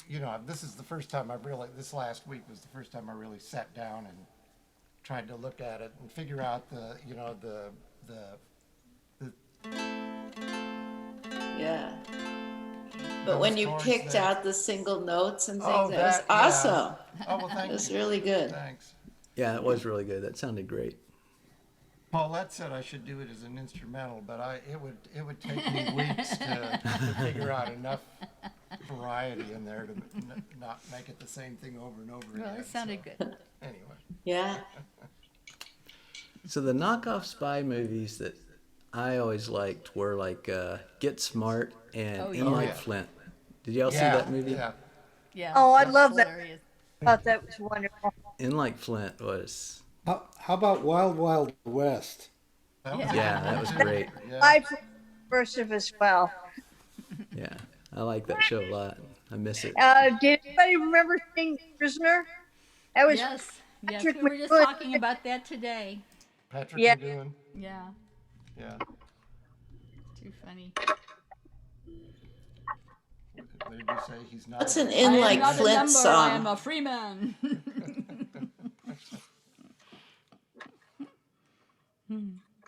the first time this last week was the first time I really sat down and tried to look at it and figure out the Yeah. But Those when you chords picked there. out the single notes and things, Oh, that was that, yeah. awesome. Oh, well, thank It was you. really good. Thanks. Yeah, that was really good. That sounded great. Paulette said I should do it as an instrumental, but it would take me weeks to figure out enough variety in there to not make it the same thing over and over Well, again. it sounded so, good. Anyway. Yeah. So the knockoff spy movies that I always liked were like Get Smart and Oh, In yeah. Like yeah. Flint. Did y'all see Yeah, that movie? yeah. Yeah. Oh, I that's love that. hilarious. Thought that was wonderful. In Like Flint was, How about Wild Wild West? That was Yeah. yeah, that was great. Yeah. I first of as well. Yeah, I like that show a lot. I miss it. Did anybody remember seeing Prisoner? That was Yes. Yes, Patrick we were just McGood. talking about that today. Patrick Yeah. McGowan. Yeah, Yeah. too funny. What did you say? He's not. What's an I In am Like not a Flint number, I am song? a free man.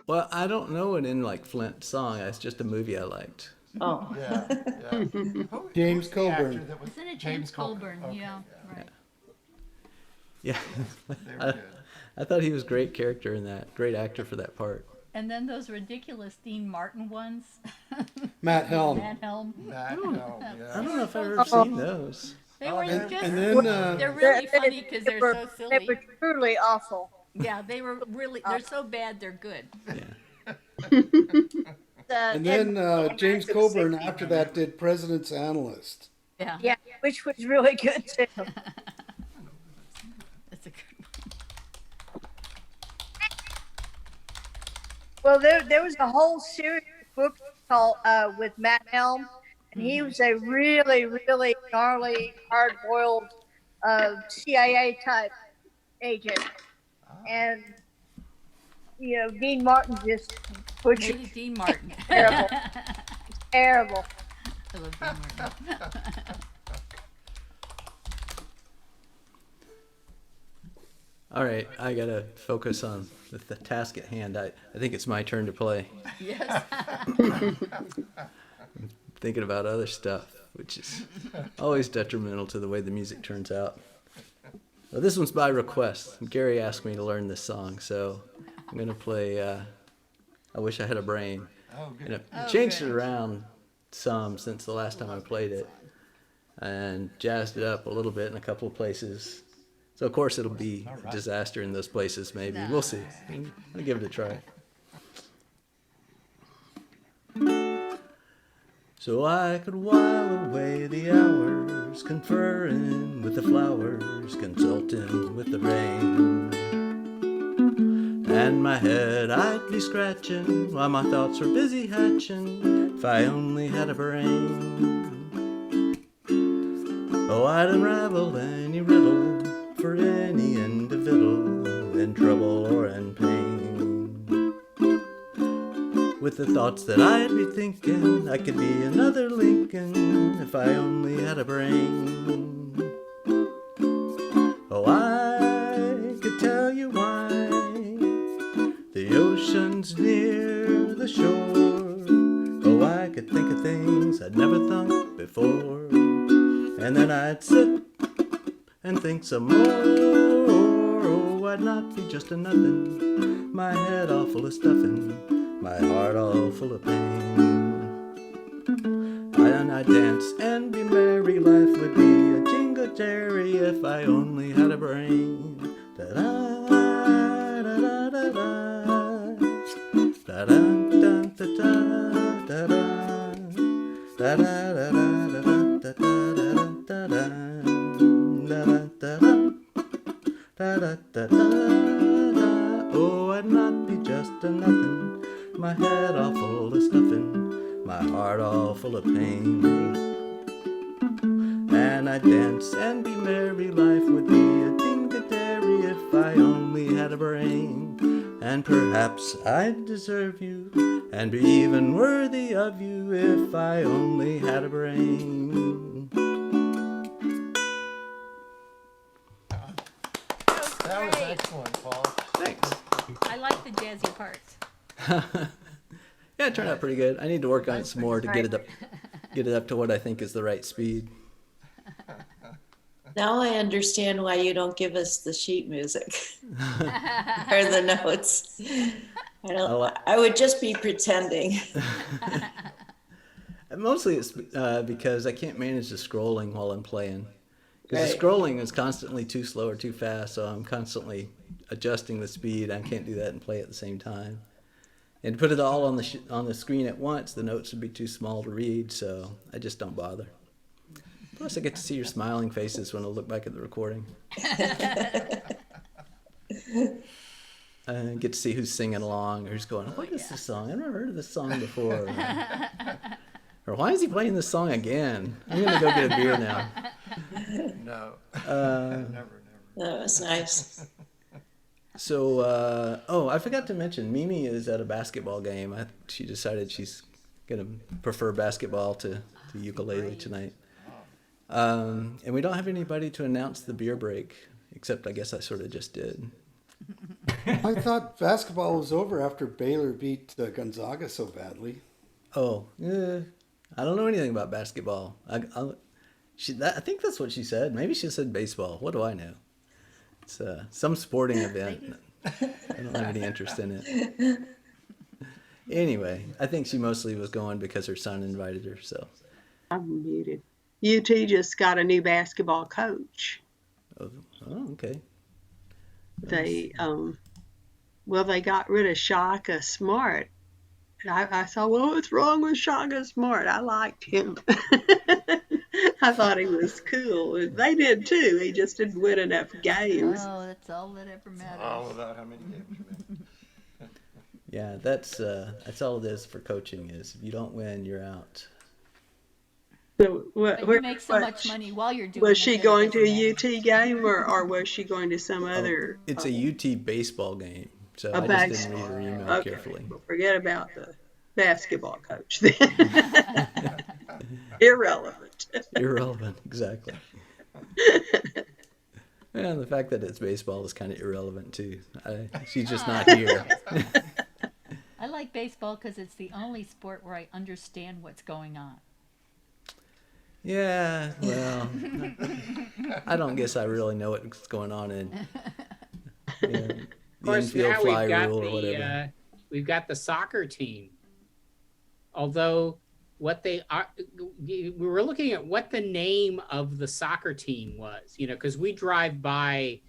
Well, I don't know an In Like Flint song. It's just a movie I liked. Oh, Yeah. Yeah. Who- James who's the actor Coburn. that was- Isn't it James Colburn? Okay, Yeah, right. Yeah, They were good. I thought he was a great character in that. Great actor for that part. And then those ridiculous Dean Martin ones. Matt Helm. Matt Helm. That, no, I yeah. don't know if I've ever seen those. They Oh, were and- just, And then they're really funny because They they're were- so They silly. were truly awful. Yeah, they were really, they're so bad, they're good. Yeah. And Ed, then James Coburn after that did President's Analyst. Yeah. yeah, which was really good too. That's a good one. Well, there was a whole series of books called with Matt Helm, and he was a really, really gnarly, hard-boiled CIA type agent, and Dean Martin just butchered. Maybe Dean Martin. Terrible, terrible. I love Dean Martin. All right, I gotta focus on the task at hand. I think it's my turn to play. Yes. Thinking about other stuff, which is always detrimental to the way the music turns out. Well, this one's by request. Gary asked me to learn this song, so I'm gonna play I Wish I Had a Brain. Oh, good. And I've changed it around some since the last time I played it, and jazzed it up a little bit in a couple of places. So of course it'll be a disaster in those places, maybe. We'll see. I'll give it a try. So I could while away the hours, conferring with the flowers, consulting with the rain. And my head I'd be scratching while my thoughts were busy hatching, if I only had a brain. Oh, I'd unravel any riddle for any individual in trouble or in pain. With the thoughts that I'd be thinking, I could be another Lincoln if I only had a brain. Oh, I could tell you why the ocean's near the shore. Oh, I could think of things I'd never thought before, and then I'd sit and think some more. Oh, I'd not be just a nothing, my head all full of stuffing, my heart all full of pain. And I'd dance and be merry, life would be a jingle-jerry if I only had a brain. Da-da, da-da, da-da, da-da, da-da, da-da, da-da, da-da, da-da. Oh, I'd not be just a nothing, my head all full of stuffing, my heart all full of pain. And I'd dance and be merry, life would be a ding-a-dairy if I only had a brain. And perhaps I'd deserve you and be even worthy of you if I only had a brain. That was excellent, Paul. Thanks. I like the jazzy parts. Yeah, it turned out pretty good. I need to work on it some more to get it up to what I think is the right speed. Now I understand why you don't give us the sheet music or the notes. I would just be pretending. Mostly it's because I can't manage the scrolling while I'm playing. Because Right. the scrolling is constantly too slow or too fast, so I'm constantly adjusting the speed. I can't do that and play at the same time. And to put it all on the screen at once, the notes would be too small to read, so I just don't bother. Plus, I get to see your smiling faces when I look back at the recording. I get to see who's singing along or who's going, what is this song? I've never heard of this song before. Or why is he playing this song again? I'm going to go get a beer now. No. Never. That was nice. So, I forgot to mention, Mimi is at a basketball game. She decided she's going to prefer basketball to ukulele tonight. And we don't have anybody to announce the beer break, except I guess I sort of just did. I thought basketball was over after Baylor beat Gonzaga so badly. Oh, I don't know anything about basketball. I think that's what she said. Maybe she said baseball. What do I know? It's some sporting event. I don't have any interest in it. Anyway, I think she mostly was going because her son invited her. So I'm muted. UT just got a new basketball coach. Oh, okay. They they got rid of Shaka Smart And I saw, well, what's wrong with Shaka Smart? I liked him. I thought he was cool. They did too. He just didn't win enough games. Oh, that's all that ever matters. All about how many games you win. Yeah, that's all it is for coaching. Is if you don't win, you're out. So But you make so much money while you're doing it. Was she that it going to doesn't a UT game or was she going to some other? It's a UT baseball game, so A I base- just didn't read her email Okay, carefully. well, forget about the basketball coach then. Irrelevant. Irrelevant, exactly. And the fact that it's baseball is kind of irrelevant too. She's just not here. I like baseball because it's the only sport where I understand what's going on. Yeah, well, I don't guess I really know what's going on in the course, infield now fly we've got rule or whatever. we've got the soccer team. Although what they are, we were looking at what the name of the soccer team was, because we drive by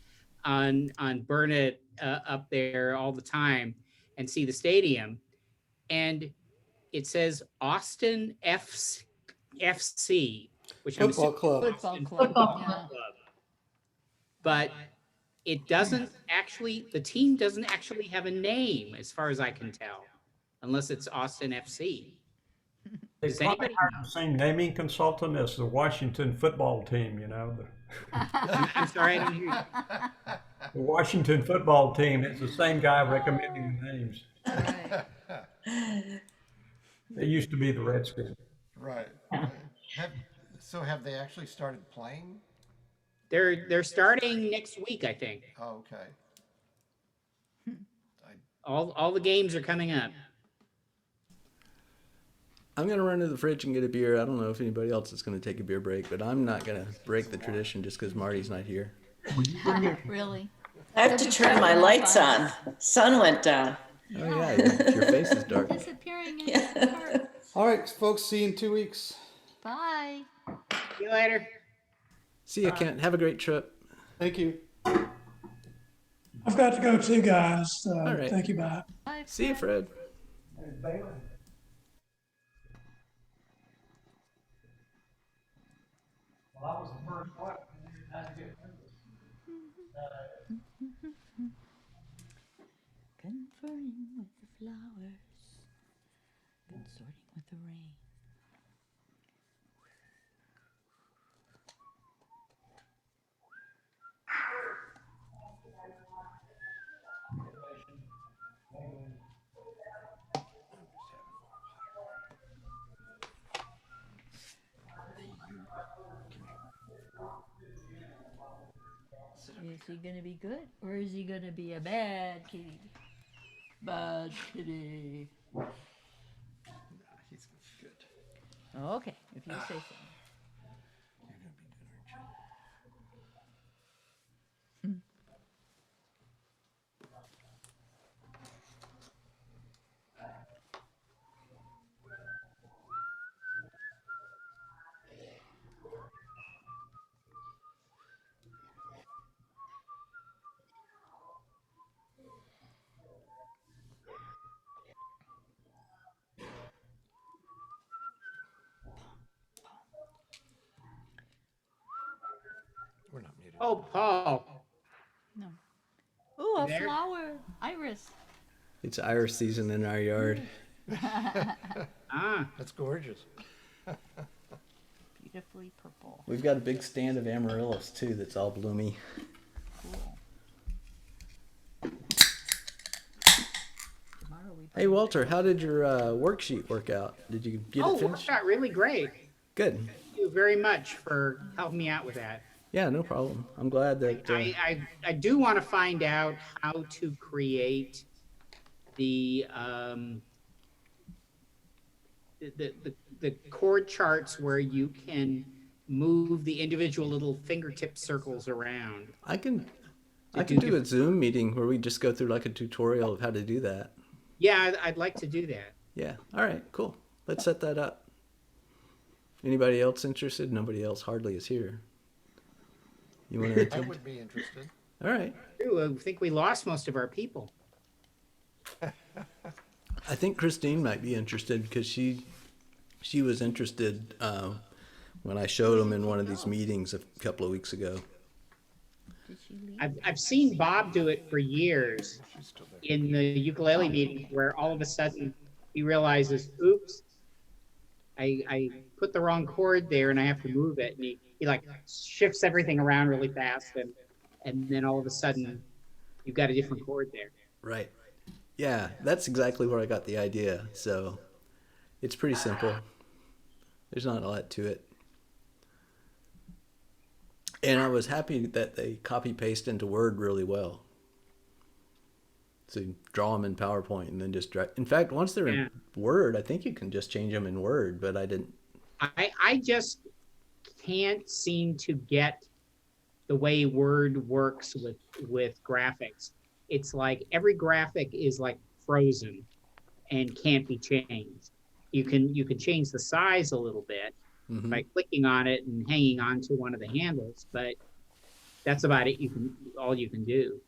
on Burnett up there all the time and see the stadium, and it says Austin FC, which I'm Football assuming club. Austin Football club. Club. But it doesn't actually, the team doesn't actually have a name as far as I can tell, unless it's Austin FC. They Does probably anybody hired the same naming consultant as the Washington football team, I'm sorry, I didn't hear you. The Washington football team, it's the same guy recommending the names. Right. They used to be the Redskins. Right. So have they actually started playing? They're starting next week, I think. Oh, okay. All the games are coming up. I'm going to run to the fridge and get a beer. I don't know if anybody else is going to take a beer break, but I'm not going to break the tradition just because Marty's not here. Really? I have to turn my lights on. Sun went down. Oh, yeah, your face is dark. Disappearing in the park. All right, folks, see you in 2 weeks. Bye. See you later. See you, Kent. Have a great trip. Thank you. I've got to go too, guys. All right. Thank you, bye. Bye. See you, Fred. Well, that was the first one. Conferring with the flowers, consorting with the rain. Is he gonna be good or is he gonna be a bad kitty? Bad kitty. He's good. Okay, if you say so. You're gonna be good, aren't We're not muted. Oh, Paul. No. Ooh, a There. flower. Iris. It's iris season in our yard. Ah, That's gorgeous. Beautifully purple. We've got a big stand of amaryllis, too, that's all bloomy. Cool. Tomorrow we Hey, Walter, how did your worksheet work out? Did you get oh, it it finished? worked out really great. Good. Thank you very much for helping me out with that. Yeah, no problem. I'm glad that... I do want to find out how to create the chord charts where you can move the individual little fingertip circles around. I can do do a different- Zoom meeting where we just go through like a tutorial of how to do that. Yeah, I'd like to do that. Yeah. All right, cool. Let's set that up. Anybody else interested? Nobody else hardly is here. You want to I attempt? would be interested. All right. Ooh, I think we lost most of our people. I think Christine might be interested because she was interested when I showed them in one of these meetings a couple of weeks ago. I've seen Bob do it for years in the ukulele meeting where all of a sudden he realizes, oops, I put the wrong chord there and I have to move it. And he like shifts everything around really fast and then all of a sudden you've got a different chord there. Right. Yeah, that's exactly where I got the idea. So it's pretty simple. There's not a lot to it. And I was happy that they copy paste into Word really well. So you draw them in PowerPoint and then just drag. In fact, once they're in Word, I think you can just change them in Word, but I didn't. I just can't seem to get the way Word works with graphics. It's like every graphic is like frozen and can't be changed. You can change the size a little bit by clicking on it and hanging on to one of the handles, but that's about it. All you can do.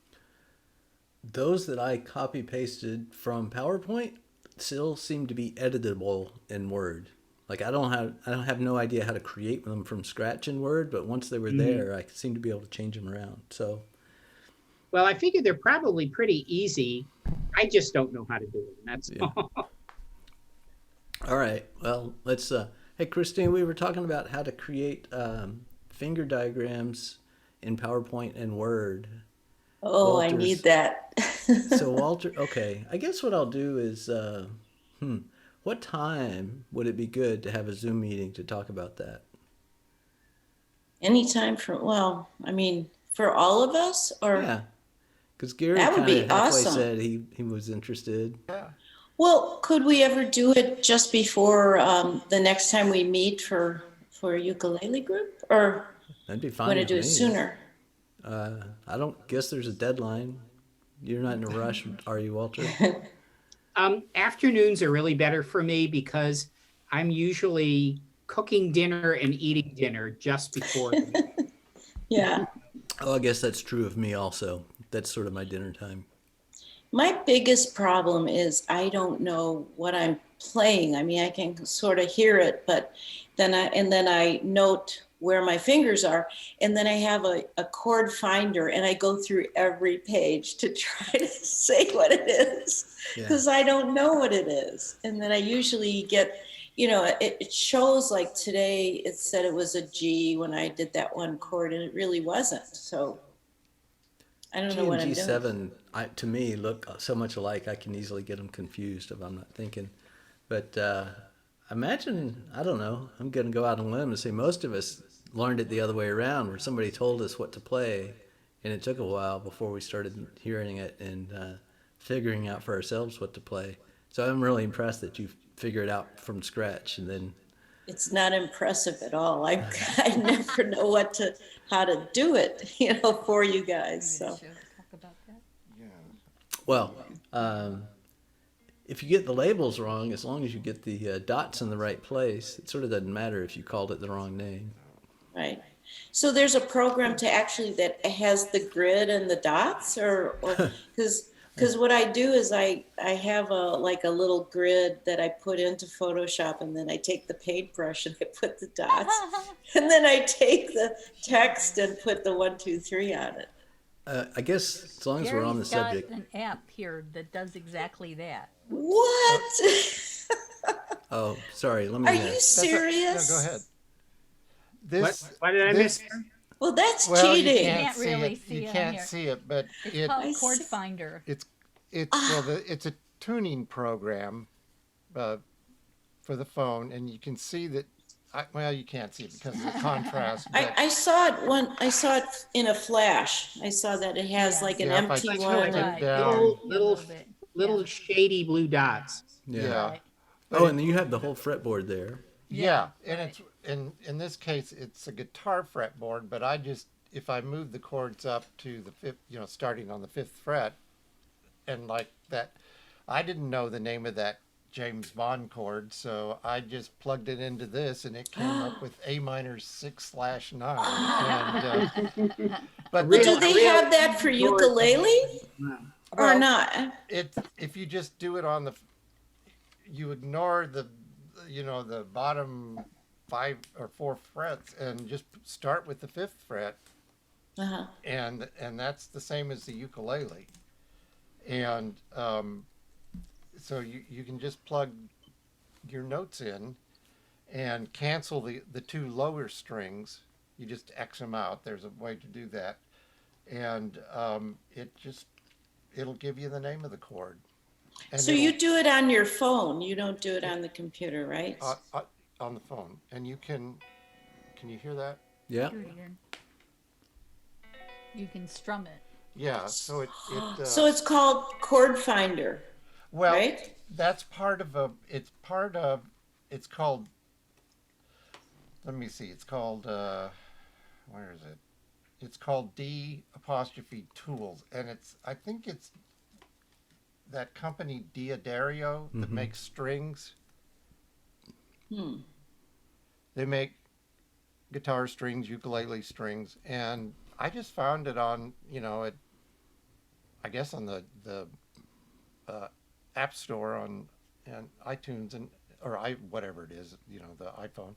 Those that I copy pasted from PowerPoint still seem to be editable in Word. Like I don't have no idea how to create them from scratch in Word, but once they were there, I seem to be able to change them around. So, well, I figured they're probably pretty easy. I just don't know how to do it. That's all. All right. Well, let's. Hey, Christine, we were talking about how to create finger diagrams in PowerPoint and Word. Oh, I need that. So Walter, okay. I guess what I'll do is, what time would it be good to have a Zoom meeting to talk about that? Anytime for all of us, or yeah, because Gary that would be awesome. Said he was interested. Yeah. Well, could we ever do it just before the next time we meet for a ukulele group, or that'd be fine. Want to do it sooner? I don't guess there's a deadline. You're not in a rush, are you, Walter? Afternoons are really better for me because I'm usually cooking dinner and eating dinner just before. Yeah. Oh, I guess that's true of me also. That's sort of my dinner time. My biggest problem is I don't know what I'm playing. I mean, I can sort of hear it, but then I note where my fingers are, and then I have a chord finder, and I go through every page to try to say what it is, because I don't know what it is. And then I usually get, it shows, like today it said it was a G when I did that one chord, and it really wasn't. So I don't know what I'm doing. G7, to me, look so much alike, I can easily get them confused if I'm not thinking. But imagine, I don't know, I'm going to go out on a limb and say most of us learned it the other way around, where somebody told us what to play, and it took a while before we started hearing it and figuring out for ourselves what to play. So I'm really impressed that you figured it out from scratch, and then it's not impressive at all. I never know how to do it, for you guys. So well, if you get the labels wrong, as long as you get the dots in the right place, it sort of doesn't matter if you called it the wrong name. Right. So there's a program that has the grid and the dots, or because what I do is I have a little grid that I put into Photoshop, and then I take the paintbrush and I put the dots, and then I take the text and put the 1, 2, 3 on it. I guess as long as we're on the subject. Gary's got an app here that does exactly that. What? Oh, sorry. Let me. Are you serious? No, go ahead. What did I miss? Well, that's You cheating. can't really see it. see You it on can't here. see it, but It's called Chord Finder. It's it's a tuning program for the phone, and you can see that. You can't see it because of the contrast. I saw it I saw it in a flash. I saw that it has like an empty if I one. tilt it down, Little shady blue dots. Yeah. But Oh, and then you have the whole fretboard there. Yeah, and it's in this case it's a guitar fretboard, but if I move the chords up to the fifth, starting on the 5th fret, and like that, I didn't know the name of that James Bond chord, so I just plugged it into this, and it came up with A minor 6/9. And, but Do they have that for ukulele or not? If you just do it on the you ignore the the bottom 5 or 4 frets and just start with the 5th fret, and that's the same as the ukulele, and so you can just plug your notes in and cancel the 2 lower strings. You just X them out. There's a way to do that, and it'll give you the name of the chord. And so you do it on your phone. You don't do it on the computer, right? On the phone, and you can you hear that? Yeah. Do it again. You can strum it. Yeah. So so it's called Chord Finder. Well, right? That's part of it's called, let me see, it's called, where is it? It's called D' Tools, and I think it's that company Diodario that makes strings. They make guitar strings, ukulele strings, and I just found it on, I guess on the App Store and iTunes or whatever it is, the iPhone,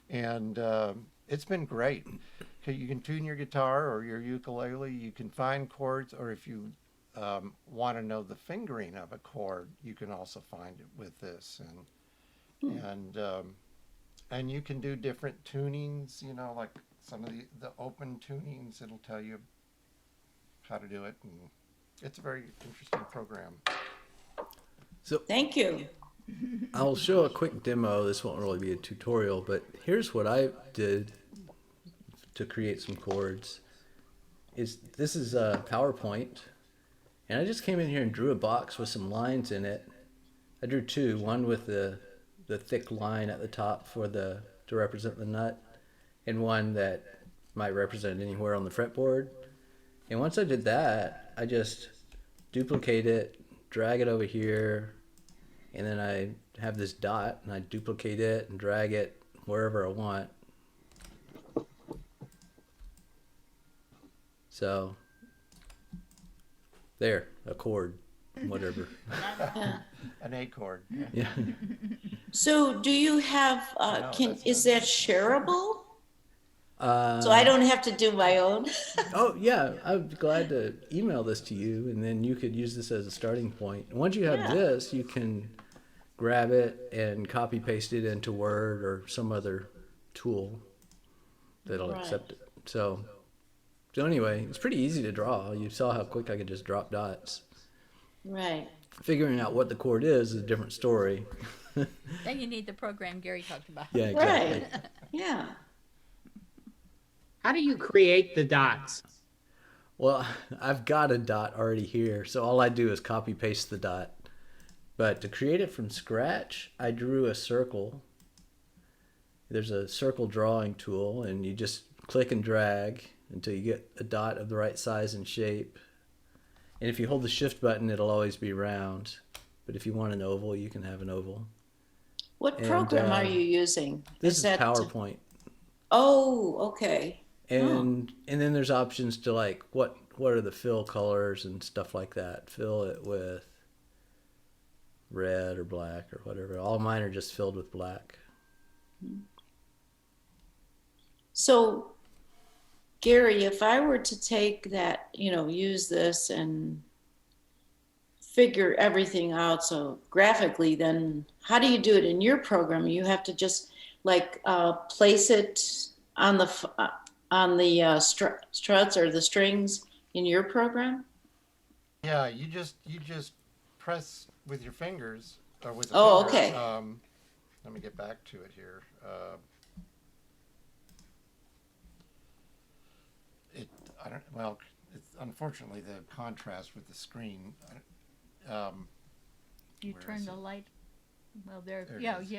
and it's been great. You can tune your guitar or your ukulele. You can find chords, or if you want to know the fingering of a chord, you can also find it with this, and you can do different tunings. Like some of the open tunings. It'll tell you how to do it, and it's a very interesting program. So thank you. I'll show a quick demo. This won't really be a tutorial, but here's what I did to create some chords. This is a PowerPoint, and I just came in here and drew a box with some lines in it. I drew 2, one with the thick line at the top to represent the nut, and one that might represent anywhere on the fretboard. And once I did that, I just duplicate it, drag it over here, and then I have this dot, and I duplicate it and drag it wherever I want. So there, a chord, whatever. An A chord. Yeah. So do you have, is that shareable? So Uh, I don't have to do my own? Oh yeah, I'm glad to email this to you, and then you could use this as a starting point. And once you have Yeah. this, you can grab it and copy paste it into Word or some other tool that'll Right. accept it. So anyway, it's pretty easy to draw. You saw how quick I could just drop dots. Right. Figuring out what the chord is a different story. Then you need the program Gary talked about. Yeah, exactly. Right. Yeah. How do you create the dots? Well, I've got a dot already here, so all I do is copy paste the dot. But to create it from scratch, I drew a circle. There's a circle drawing tool, and you just click and drag until you get a dot of the right size and shape. And if you hold the shift button, it'll always be round. But if you want an oval, you can have an oval. What And, program are you using? This is that PowerPoint. Oh, okay. And then there's options to like what are the fill colors and stuff like that. Fill it with red or black or whatever. All mine are just filled with black. So, Gary, if I were to take that, use this and figure everything out so graphically, then how do you do it in your program? You have to just place it on the struts or the strings in your program? Yeah, you just press with your fingers or with the Oh, finger. okay. Let me get back to it here. It's unfortunately the contrast with the screen. You Where turn is the it? light. Well, There it is.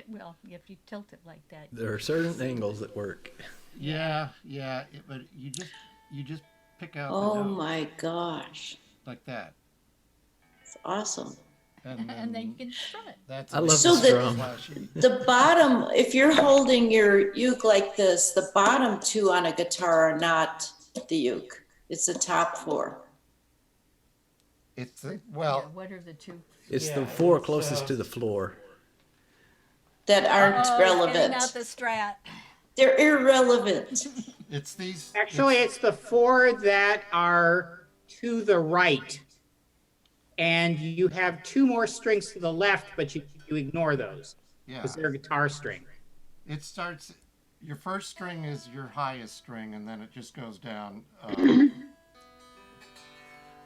if you tilt it like that. There are certain angles that work. Yeah, but you just pick out the Oh note my gosh. like that. It's awesome. And then you can strum it. That's I love So the the- strum. flashy. The bottom, if you're holding your uke like this, the bottom 2 on a guitar are not the uke. It's the top 4. It's Yeah, well, what are the 2? It's Yeah, the 4 it's, closest to the floor. that aren't Oh, he's getting out relevant. the Strat. They're irrelevant. It's these. Actually, it's the 4 that are to the right. And you have 2 more strings to the left, but you ignore those. Yeah. Because they're a guitar string. It starts. Your first string is your highest string, and then it just goes down.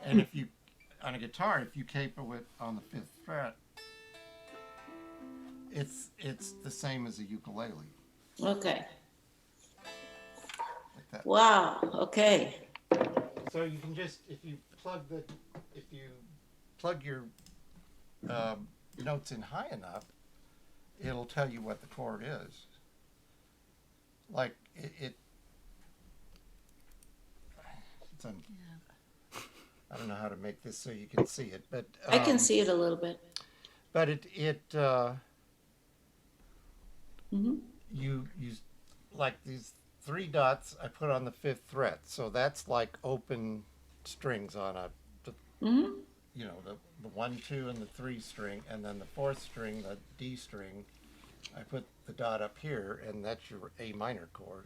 And if you, on a guitar, if you capo it on the 5th fret, it's the same as a ukulele. Okay. Like that. Wow. Okay. So you can just, if you plug your notes in high enough, it'll tell you what the chord is. Like it's I don't know how to make this so you can see it, but I can see it a little bit. But you like these 3 dots I put on the 5th fret, so that's like open strings on you know, the 1, 2, and the 3 string, and then the 4th string, the D string, I put the dot up here, and that's your A minor chord.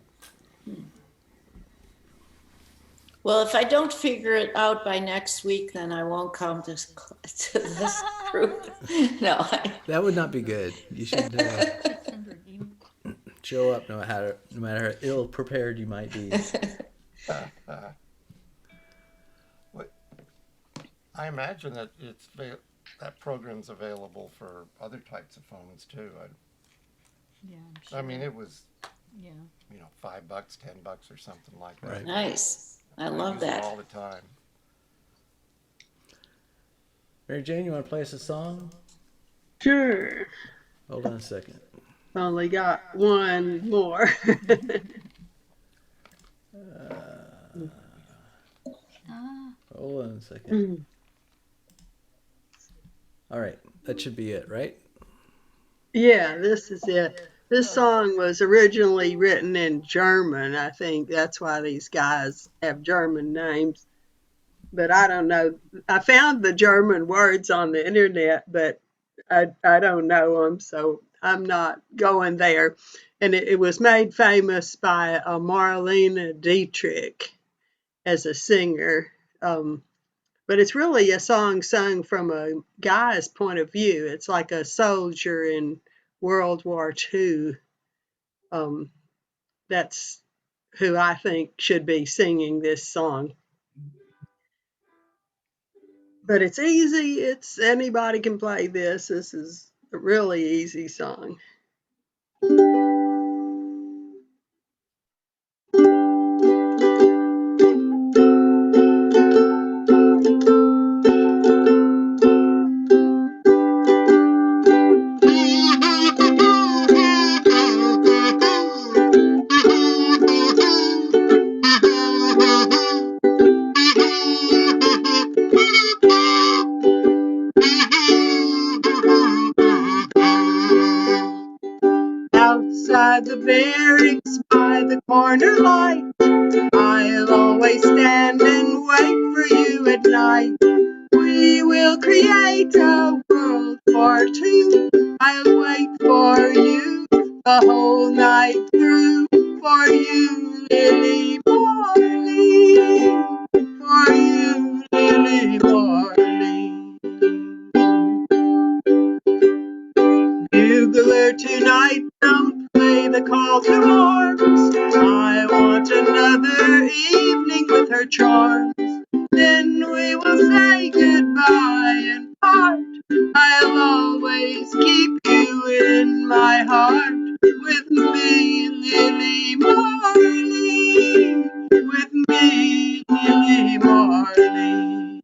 Well, if I don't figure it out by next week, then I won't come to this group. No. That would not be good. You should show up no matter how ill prepared you might be. I imagine that that program's available for other types of phones too. Yeah, I'm sure. I mean, it was, Yeah. you know, $5, $10 or something like that. Right. Nice. I love use it that. all the time. Mary Jane, you want to play us a song? Sure. Hold on a second. Only got one more. Hold on a second. All right, that should be it, right? Yeah, this is it. This song was originally written in German. I think that's why these guys have German names. But I don't know. I found the German words on the internet, but I don't know them, so I'm not going there. And it was made famous by Marlene Dietrich as a singer. But it's really a song sung from a guy's point of view. It's like a soldier in World War II. That's who I think should be singing this song. But it's easy. It's anybody can play this. This is a really easy song. Outside the barracks by the corner light, I'll always stand and wait for you at night. We will create a world for two. I'll wait for you the whole night through. For you, Lily Marlene. For you, Lily Marlene. Bugler tonight, don't play the call to arms. I want another evening with her charms. Then we will say goodbye and part. I'll always keep you in my heart. With me, Lily Marlene. With me, Lily Marlene.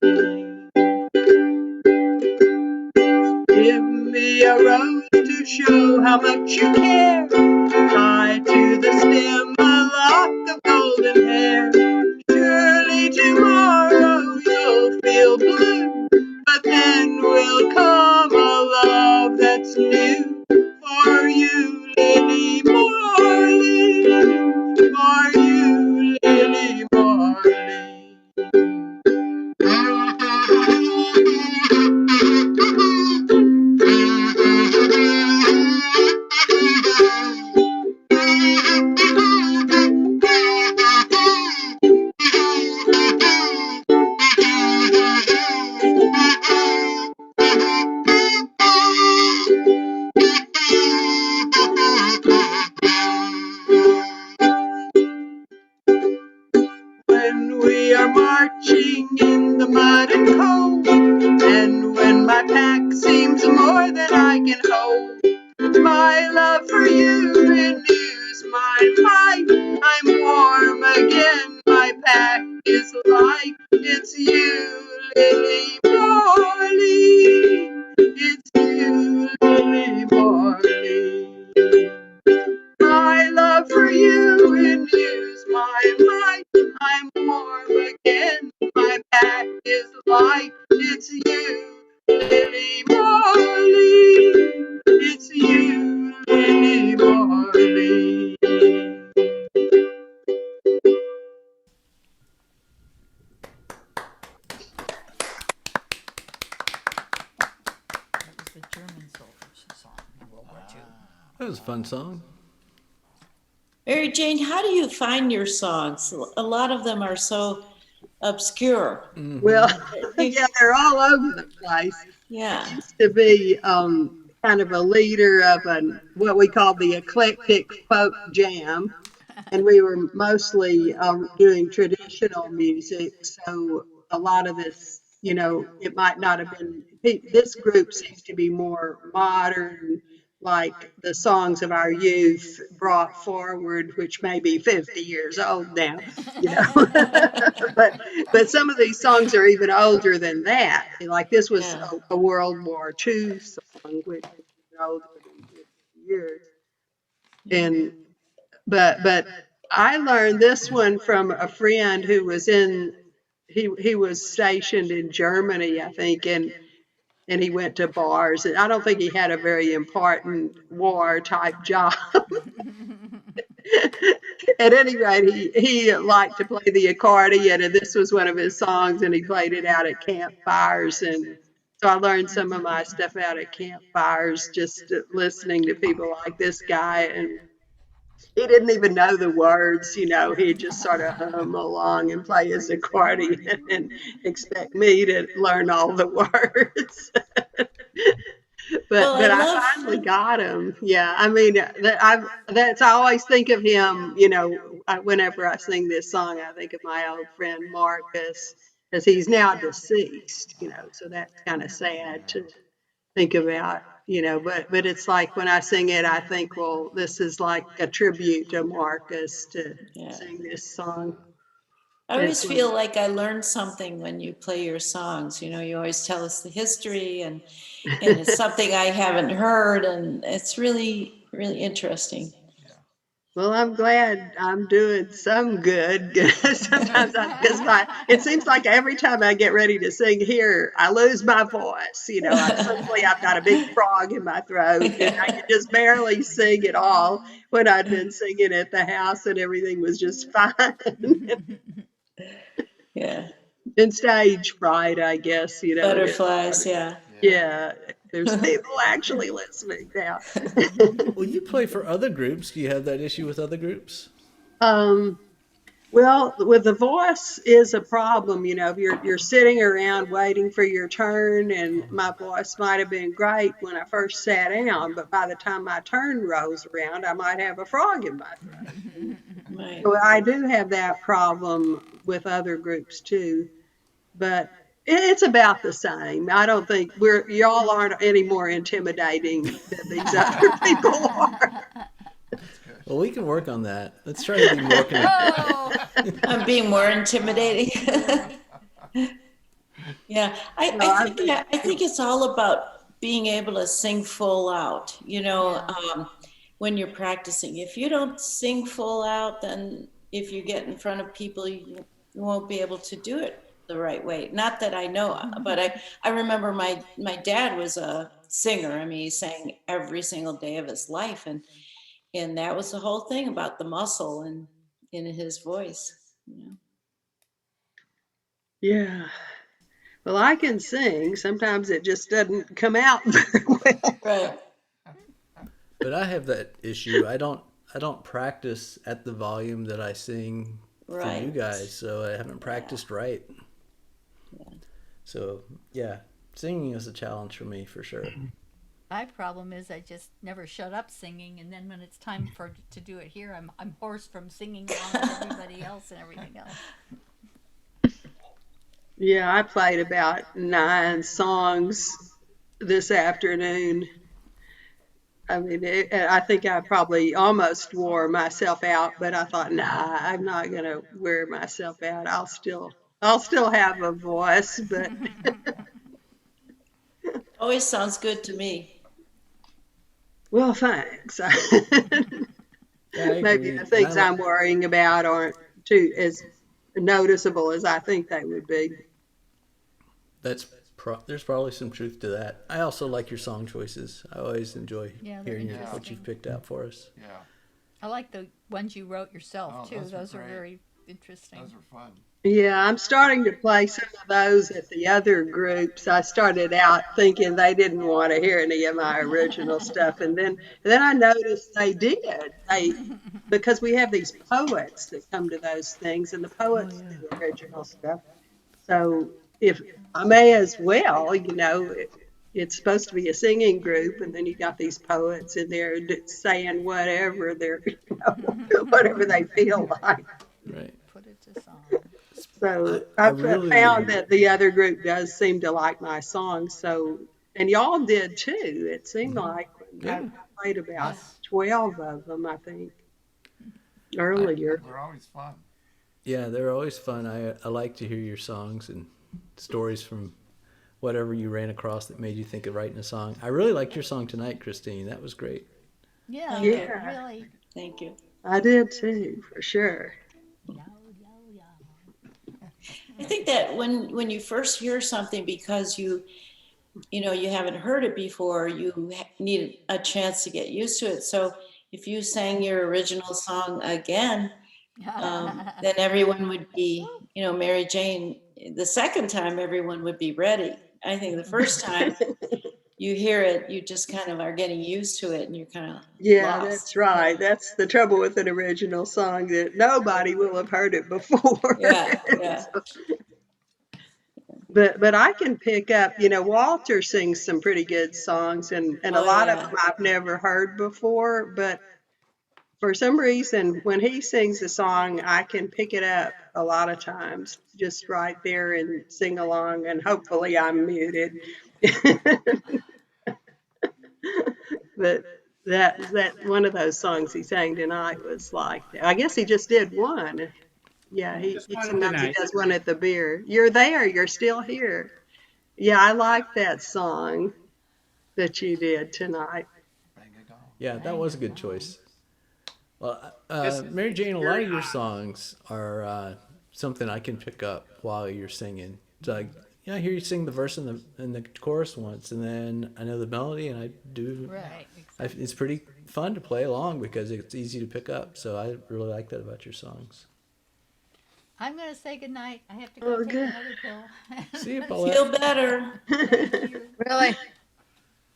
Give me a rose to show how much you care. Tie to the stem a lock of golden hair. Surely tomorrow you'll feel blue, but then will come a love that's new. For you, Lily Marlene. For you, Lily Marlene. marching in the mud and cold. And when my pack seems more than I can hold, my love for you renews my might. I'm warm again, my pack is light. It's you, Lily Marley. It's you, Lily Marley. My love for you renews my might. I'm warm again, my pack is light. It's you, Lily Marley. It's you, Lily Marley. That was the German soldiers song in World War II. That was a fun song. Mary Jane, how do you find your songs? A lot of them are so obscure. Well, yeah, they're all over the place. Yeah. Used to be kind of a leader of what we call the eclectic folk jam, and we were mostly doing traditional music. So a lot of this, it might not have been. This group seems to be more modern, like the songs of our youth brought forward, which may be 50 years old now, but some of these songs are even older than that. Like this was Yeah. a World War II song, which is older than 50 years. And but I learned this one from a friend who was he was stationed in Germany, I think, and he went to bars. And I don't think he had a very important war type job. At any rate, he liked to play the accordion, and this was one of his songs, and he played it out at campfires. And so I learned some of my stuff out at campfires, just listening to people like this guy. And he didn't even know the words, he'd just sort of hum along and play his accordion and expect me to learn all the words. Well, But I finally got him. Yeah, I mean, I always think of him. Whenever I sing this song, I think of my old friend Marcus, because he's now deceased. So that's kind of sad to think about. But it's like when I sing it, I think, well, this is like a tribute to Marcus to sing this song. I always feel like I learned something when you play your songs. You always tell us the history, and it's something I haven't heard, and it's really, really interesting. Well, I'm glad I'm doing some good. Sometimes it seems like every time I get ready to sing here, I lose my voice. Suddenly I've got a big frog in my throat, and I can just barely sing at all when I'd been singing at the house and everything was just fine. Yeah. And stage fright, I guess, Butterflies, yeah. Yeah, there's people actually listening now. Well, you play for other groups. Do you have that issue with other groups? Well, with the voice is a problem, if you're sitting around waiting for your turn, and my voice might have been great when I first sat down, but by the time my turn rolls around, I might have a frog in my throat. Right. So I do have that problem with other groups too, but it's about the same. I don't think y'all aren't any more intimidating than these other people are. Well, we can work on that. Let's try to be more I'm being more intimidating. Yeah, I think it's all about being able to sing full out. When you're practicing. If you don't sing full out, then if you get in front of people, you won't be able to do it the right way. Not that I know, but I remember my dad was a singer. I mean, he sang every single day of his life, and that was the whole thing about the muscle and in his voice. Yeah. Well, I can sing. Sometimes it just doesn't come out very well. Right. But I have that issue. I don't practice at the volume that I sing for you guys, so I haven't practiced right. Yeah. So yeah, singing is a challenge for me for sure. My problem is I just never shut up singing, and then when it's time to do it here, I'm hoarse from singing along with everybody else and everything else. Yeah, I played about 9 songs this afternoon. I mean, I think I probably almost wore myself out, but I thought, nah, I'm not gonna wear myself out. I'll still have a voice, but Always sounds good to me. well, thanks. Yeah, I Maybe agree. the And I things I'm worrying about aren't too as noticeable as I think they would be. there's probably some truth to that. I also like your song choices. I always enjoy Yeah, they're hearing Yeah. what you've interesting. picked out for us. Yeah. I like the ones you wrote yourself Oh, too. those are Those are great. very interesting. Those are fun. Yeah, I'm starting to play some of those at the other groups. I started out thinking they didn't want to hear any of my original stuff, and then I noticed they did. They because we have these poets that come to those things, and the Oh poets yeah. do original stuff. So if I may as well, it's supposed to be a singing group, and then you got these poets in there saying whatever they're, whatever they feel like. Right. Put it to song. I So I I've found really that the other group does seem to like my songs. So, and y'all did too. It seemed like when I yeah. played about Yes. 12 of them, I think, I earlier. They're always fun. yeah, they're always fun. I like to hear your songs and stories from whatever you ran across that made you think of writing a song. I really liked your song tonight, Christine. That was great. Yeah, Thank you. Yeah, really. Thank you. I did too, for sure. Yow, yow, yow. I think that when you first hear something because you haven't heard it before, you need a chance to get used to it. So if you sang your original song again, then everyone would be, Mary Jane. The second time, everyone would be ready. I think the first time you hear it, you just kind of are getting used to it, and you're kind of Yeah, that's lost. right. That's the trouble with an original song that nobody will have heard it before. Yeah, yeah. But I can pick up, Walter sings some pretty good songs and a Oh lot of yeah. them I've never heard before, but for some reason when he sings a song, I can pick it up a lot of times just right there and sing along and hopefully I'm muted. But that one of those songs he sang tonight was like that. I guess he just did one. Yeah, Just he one sometimes he tonight. does one at the beer. You're there, you're still here. Yeah, I like that song that you did tonight. Bang a gong. Yeah, that was a good choice. Well, Mary It's Jane, a lot very of your odd. songs are something I can pick up while you're singing. It's like, I hear you sing the verse and the chorus once, and then I know the melody, and I do. Right. It's pretty fun to play along because it's easy to pick up. So I really like that about your songs. I'm going to say goodnight. I have to go Oh, take good. another pill. See you, Feel Paulette. better. Thank you. Really?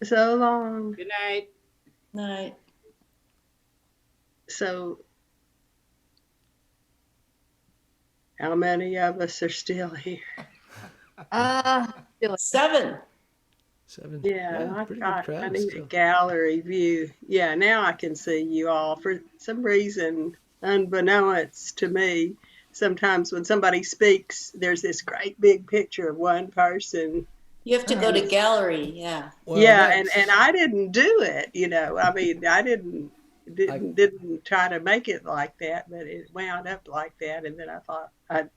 So long. Good night. Night. So, how many of us are still here? Really. 7. 7. Yeah, Yeah, pretty good I crowd need a still. gallery view. Yeah, now I can see you all. For some reason, unbeknownst to me, sometimes when somebody speaks, there's this great big picture of one person. You have to go And to gallery. Yeah. Well, yeah, and that's I didn't do it. I mean, I didn't I didn't try to make it like that, but it wound up like that. And then I thought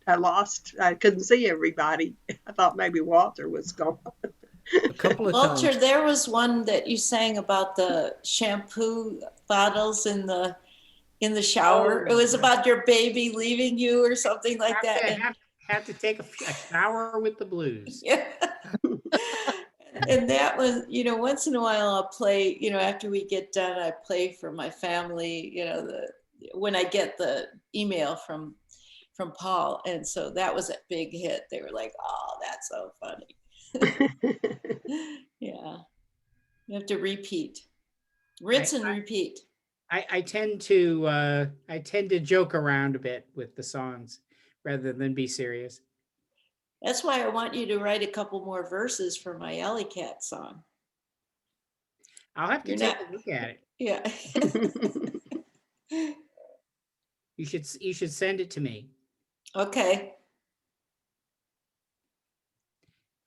I lost. I couldn't see everybody. I thought maybe Walter was gone. a couple of Walter, times. there was one that you sang about the shampoo bottles in the shower. It Oh, was about your baby leaving you or something like have that. to And have to take a shower with the blues. yeah. And that was, once in a while I'll play, after we get done, I play for my family, when I get the email from Paul. And so that was a big hit. They were like, oh, that's so funny. Yeah. You have to repeat. Rinse and repeat. I tend to joke around a bit with the songs rather than be serious. That's why I want you to write a couple more verses for my Alleycat song. I'll have to You're take not, a look at it. yeah. You should send it to me. Okay.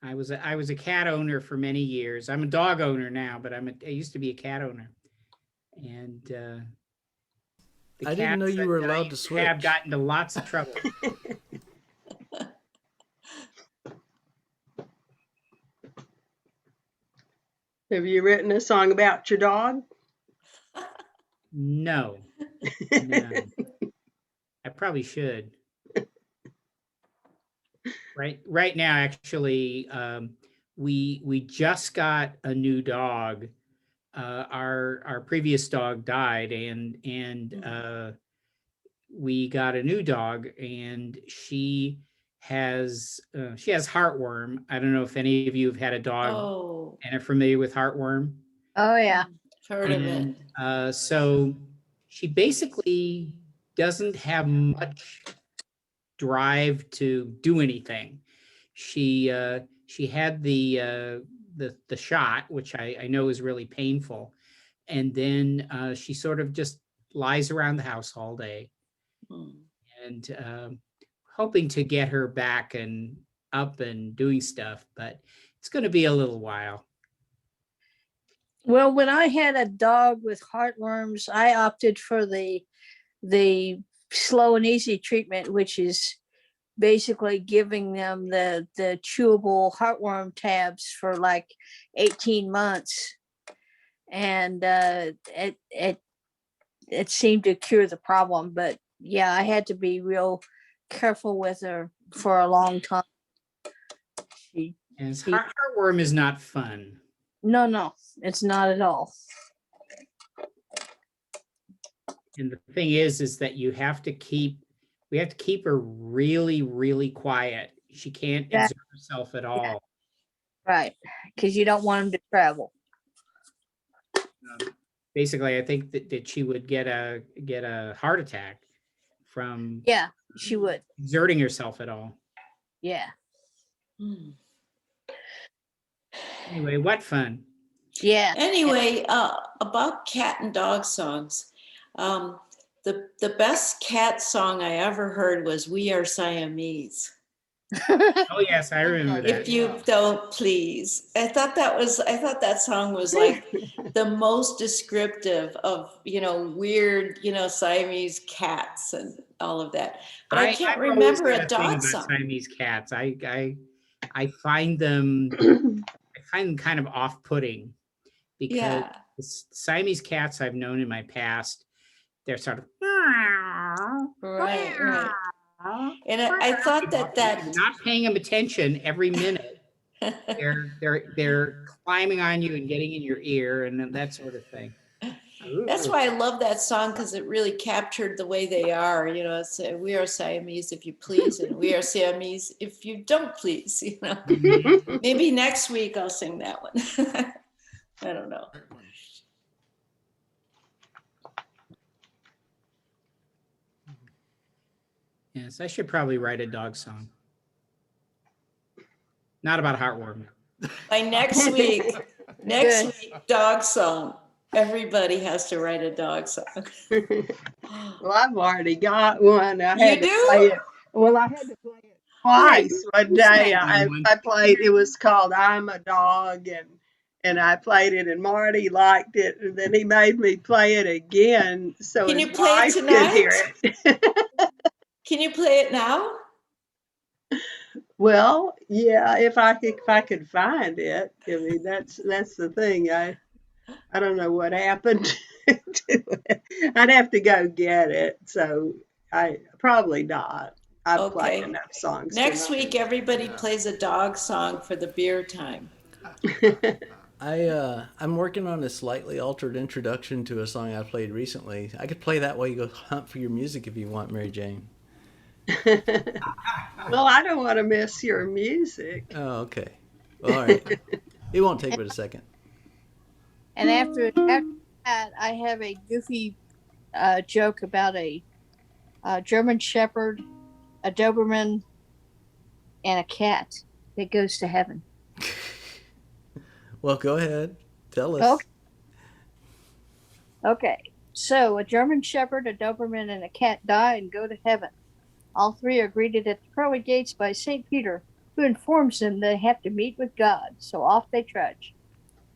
I was a cat owner for many years. I'm a dog owner now, but I used to be a cat owner. And the I didn't know cats you were that I allowed to used have switch. gotten into lots of trouble. Have you written a song about your dog? No, no. I probably should. Right now, actually, we just got a new dog. Our previous dog died, and we got a new dog, and she has heartworm. I don't know if any of you have had a dog Oh, and are familiar with heartworm. Oh yeah. heard of it. And so she basically doesn't have much drive to do anything. She had the shot, which I know is really painful, and then she sort of just lies around the house all day, Hmm. and hoping to get her back and up and doing stuff, but it's going to be a little while. Well, when I had a dog with heartworms, I opted for the slow and easy treatment, which is basically giving them the chewable heartworm tabs for like 18 months, and it seemed to cure the problem. But yeah, I had to be real careful with her for a long time. And heartworm is not fun. No, it's not at all. And the thing is that we have to keep her really, really quiet. She can't exert herself at all. Right, because you don't want them to travel. Basically, I think that she would get a heart attack from Yeah, she would. exerting herself at all. Yeah. Hmm. Anyway, what fun. Yeah. Anyway, about cat and dog songs, the best cat song I ever heard was "We Are Siamese." Oh yes, I remember that. If you don't please, I thought that song was like the most descriptive of weird Siamese cats and all of that. But I can't I've always remember had a thing dog about song. Siamese cats. I find them kind of off-putting because Yeah. the Siamese cats I've known in my past, they're sort of Right. And I thought that not paying them attention every minute. They're climbing on you and getting in your ear and that sort of thing. that's why I love that song, because it really captured the way they are. It's, we are Siamese if you please, and we are Siamese if you don't please. Maybe next week I'll sing that one. I don't know. Yes, I should probably write a dog song. Not about heartworm. By next week, dog song. Everybody has to write a dog song. Well, I've already got one. I You had to do? play it. Well, I had to play it twice. One day I played. It was called "I'm a Dog," and I played it, and Marty liked it, and then he made me play it again so Can his you play it wife could hear tonight? it. Can you play it now? Well, yeah, if I could find it. I mean, that's the thing. I don't know what happened to it. I'd have to go get it. So I probably not. I've played Okay. enough songs. Next week, everybody plays a dog song for the beer time. I'm working on a slightly altered introduction to a song I played recently. I could play that while you go hunt for your music if you want, Mary Jane. Well, I don't want to miss your music. Oh, okay. Well, all right. It won't take but a second. And after that, I have a goofy joke about a German Shepherd, a Doberman, and a cat that goes to heaven. Well, go ahead. Tell us. Okay. So a German Shepherd, a Doberman, and a cat die and go to heaven. All three are greeted at the pearly gates by St. Peter. who informs them they have to meet with God. So off they trudge.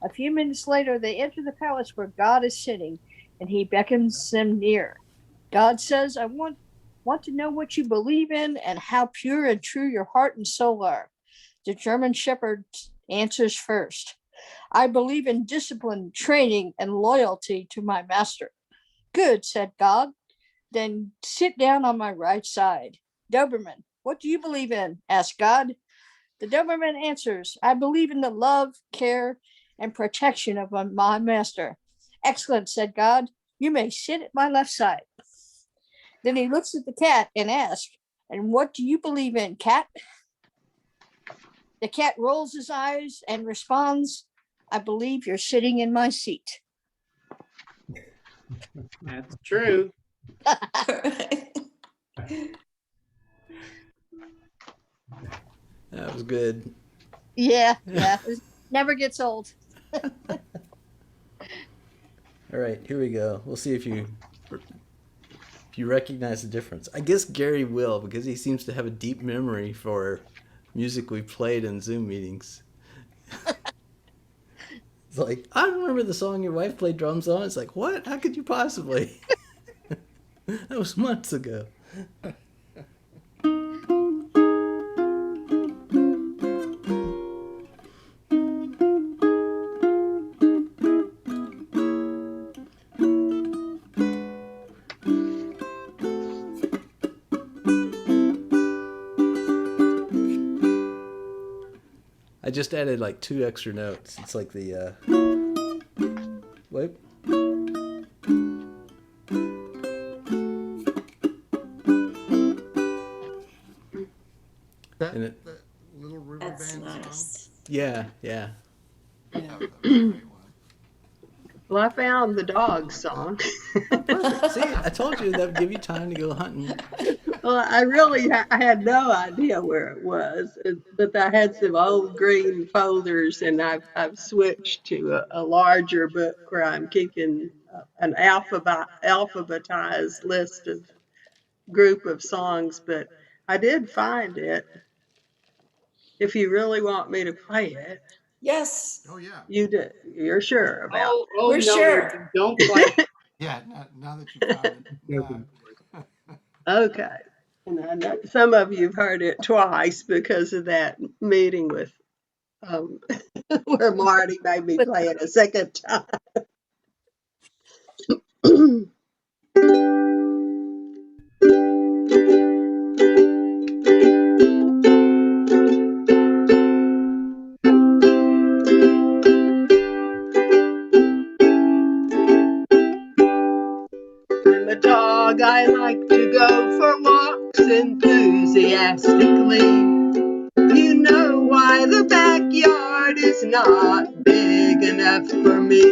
A few minutes later, they enter the palace where God is sitting, and he beckons them near. God says, I want to know what you believe in and how pure and true your heart and soul are. The German Shepherd answers first. I believe in discipline, training, and loyalty to my master. Good, said God. Then sit down on my right side. Doberman, what do you believe in? Asked God. The Doberman answers, I believe in the love, care, and protection of my master. Excellent, said God. You may sit at my left side. Then he looks at the cat and asks, and what do you believe in, cat? The cat rolls his eyes and responds, I believe you're sitting in my seat. That's true. That was good. Yeah. It never gets old. All right, here we go. We'll see if you recognize the difference. I guess Gary will, because he seems to have a deep memory for music we played in Zoom meetings. It's like, I remember the song your wife played drums on. It's like, what? How could you possibly? That was months ago. I just added like 2 extra notes. It's like the wait. That, And it, that little river That's band nice. song. yeah. Yeah, that was a great one. Well, I found the dog song. Perfect. See, I told you that would give you time to go hunting. Well, I really I had no idea where it was, but I had some old green folders, and I've switched to a larger book where I'm keeping an alphabetized list of group of songs. But I did find it. If you really want me to play it, Yes, Oh yeah, you're sure about Oh we're no, sure. don't play. yeah. Now that you found it, Joking. it. Okay. And I know some of you've heard it twice because of that meeting with where Marty made me play it a second time. I'm a dog, I like to go for walks enthusiastically. You know why the backyard is not big enough for me.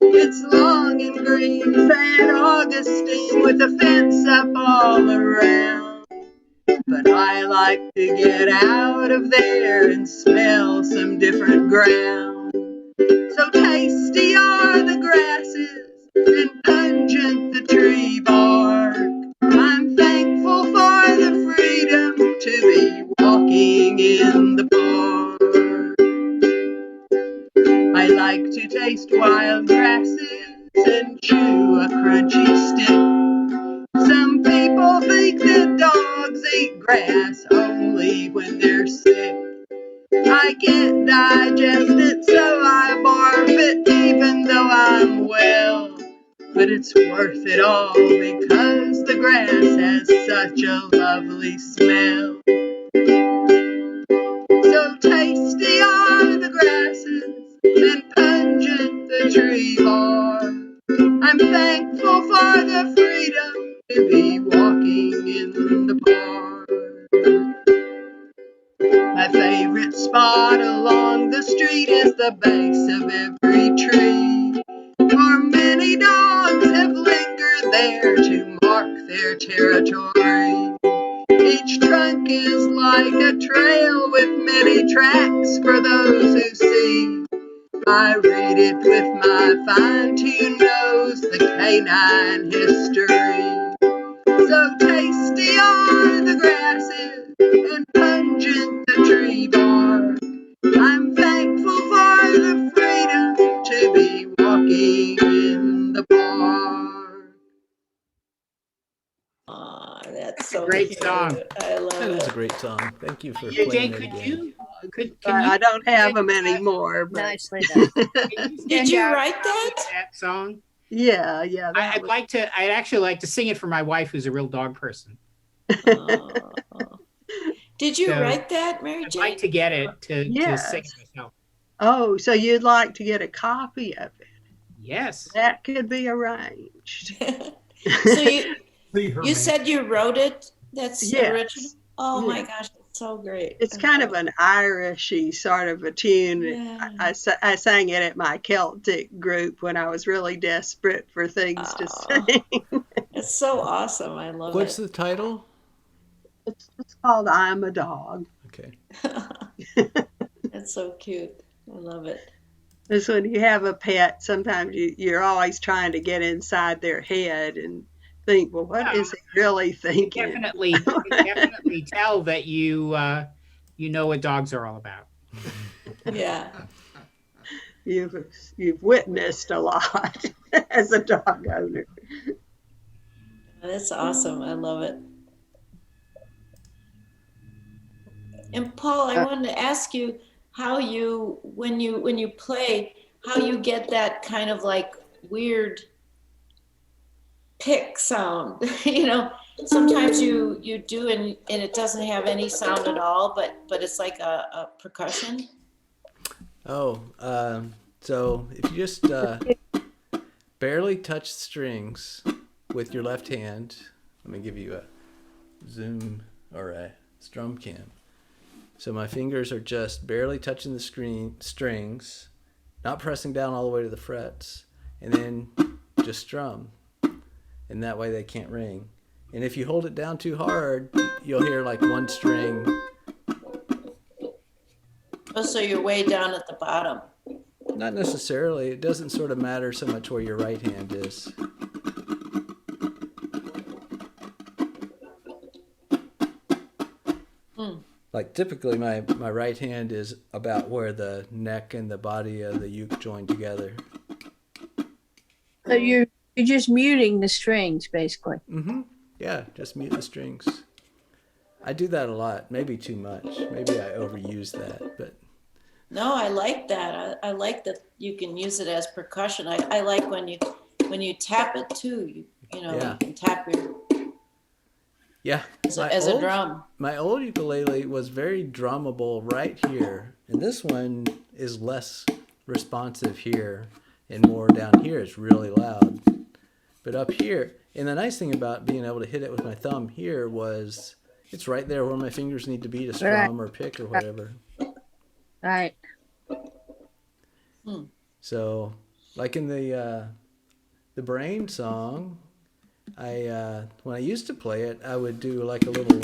It's long and green, St. Augustine, with a fence up all around. But I like to get out of there and smell some different ground. So tasty are the grasses and pungent the tree bark. I'm thankful for the freedom to be walking in the park. I like to taste wild grasses and chew a crunchy stick. Some people think that dogs eat grass only when they're sick. I can't digest it, so I barf it even though I'm well. But it's worth it all because the grass has such a lovely smell. So tasty are the grasses and pungent the tree bark. I'm thankful for the freedom to be walking in the park. My favorite spot along the street is the base of every tree, for many dogs have lingered there to mark their territory. Each trunk is like a trail with many tracks for those who see. I read it with my fine-tuned nose, the canine history. So tasty are the grasses and pungent the so Great cute. song. I love That is a it. great song. Thank you for Yeah, Jay, playing it could again. you can I you don't have sing them that? anymore, but Nicely done. Can you Did sing you out write that? that song? yeah, that I'd was. like to. I'd actually like to sing it for my wife, who's a real dog person. Oh. Did you So write that, Mary I'd like Jane? to get it to sing Yes. it myself. Oh, so you'd like to get a copy of it? Yes. That could be arranged. So you See her, you man. said you wrote it? That's original? Yes. Oh my Yeah. gosh, it's so great. It's I kind love of an Irishy sort of a tune. Yeah. I sang it at my Celtic group when I was really desperate for things to Oh, sing. it's so awesome. I love What's it. the title? It's called I'm a Dog. Okay. It's so cute. I love it. It's when you have a pet, sometimes you're always trying to get inside their head and think, well, what is he really thinking? Definitely tell that you know what dogs are all about. Yeah. You've witnessed a lot as a dog owner. That's awesome. I love it. And Paul, I wanted to ask you how you when you play, how you get that kind of like weird pick sound. You know, sometimes you do and it doesn't have any sound at all, but it's like a percussion. Oh, so if you just barely touch the strings with your left hand, let me give you a zoom or a strum cam. So my fingers are just barely touching the strings, not pressing down all the way to the frets, and then just strum. And that way they can't ring. And if you hold it down too hard, you'll hear like one string. Oh, so you're way down at the bottom. Not necessarily. It doesn't sort of matter so much where your right hand is. Like typically my right hand is about where the neck and the body of the uke join together. So you're just muting the strings, basically. Mm-hmm. Yeah, just mute the strings. I do that a lot, maybe too much. Maybe I overuse that, but No, I like that. I like that you can use it as percussion. I like when you tap it too. You know, yeah. you can tap your Yeah. as a drum. My old ukulele was very drummable right here, and this one is less responsive here and more down here. It's really loud. But up here, and the nice thing about being able to hit it with my thumb here was it's right there where my fingers need to be to strum or pick or whatever. Right. So, like in the Brain song, I when I used to play it, I would do like a little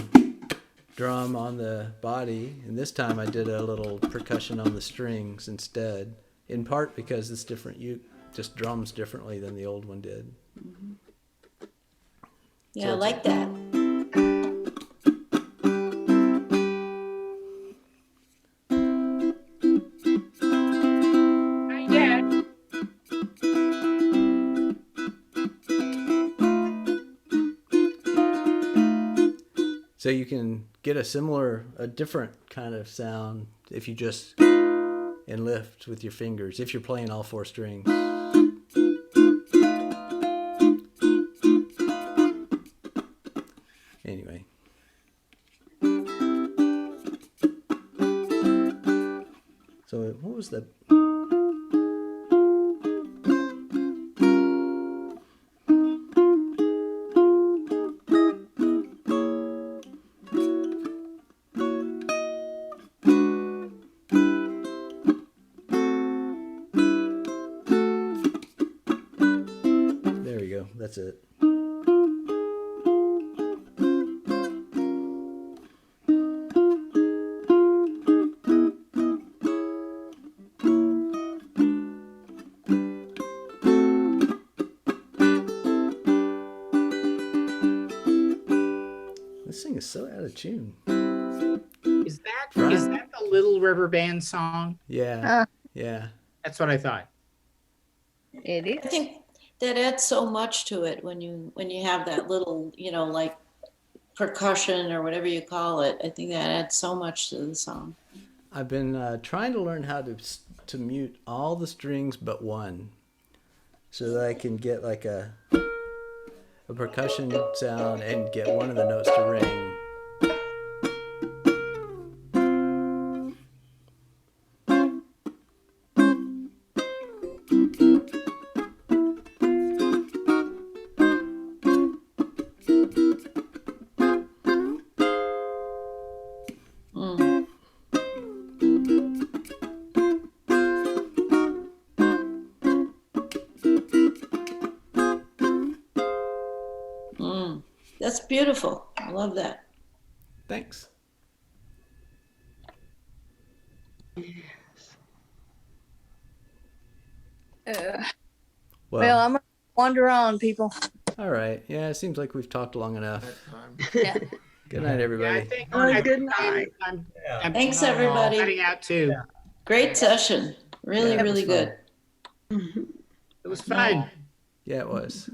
drum on the body, and this time I did a little percussion on the strings instead. In part because it's different. You just drums differently than the old one did. Yeah, So I like that. So you can get a different kind of sound if you just and lift with your fingers if you're playing all four strings. Anyway. So what was the... There we go. That's it. This thing is so out of tune. Is that the Little River Band song? Yeah. Yeah. That's what I thought. It is. I think that adds so much to it when you have that little, like percussion or whatever you call it. I think that adds so much to the song. I've been trying to learn how to mute all the strings but one, so that I can get like a percussion sound and get one of the notes to ring. That's beautiful. I love that. Thanks. Well, I'm gonna wander on, people. All right. Yeah, it seems like we've talked long enough. Yeah. Good night, Yeah, everybody. I think Good night. I'm Thanks, everybody. cutting out too. Great session. Really, Yeah, it really was good. It was fun. Yeah, it was.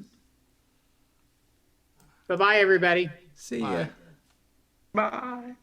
Bye-bye, everybody. See ya. Bye.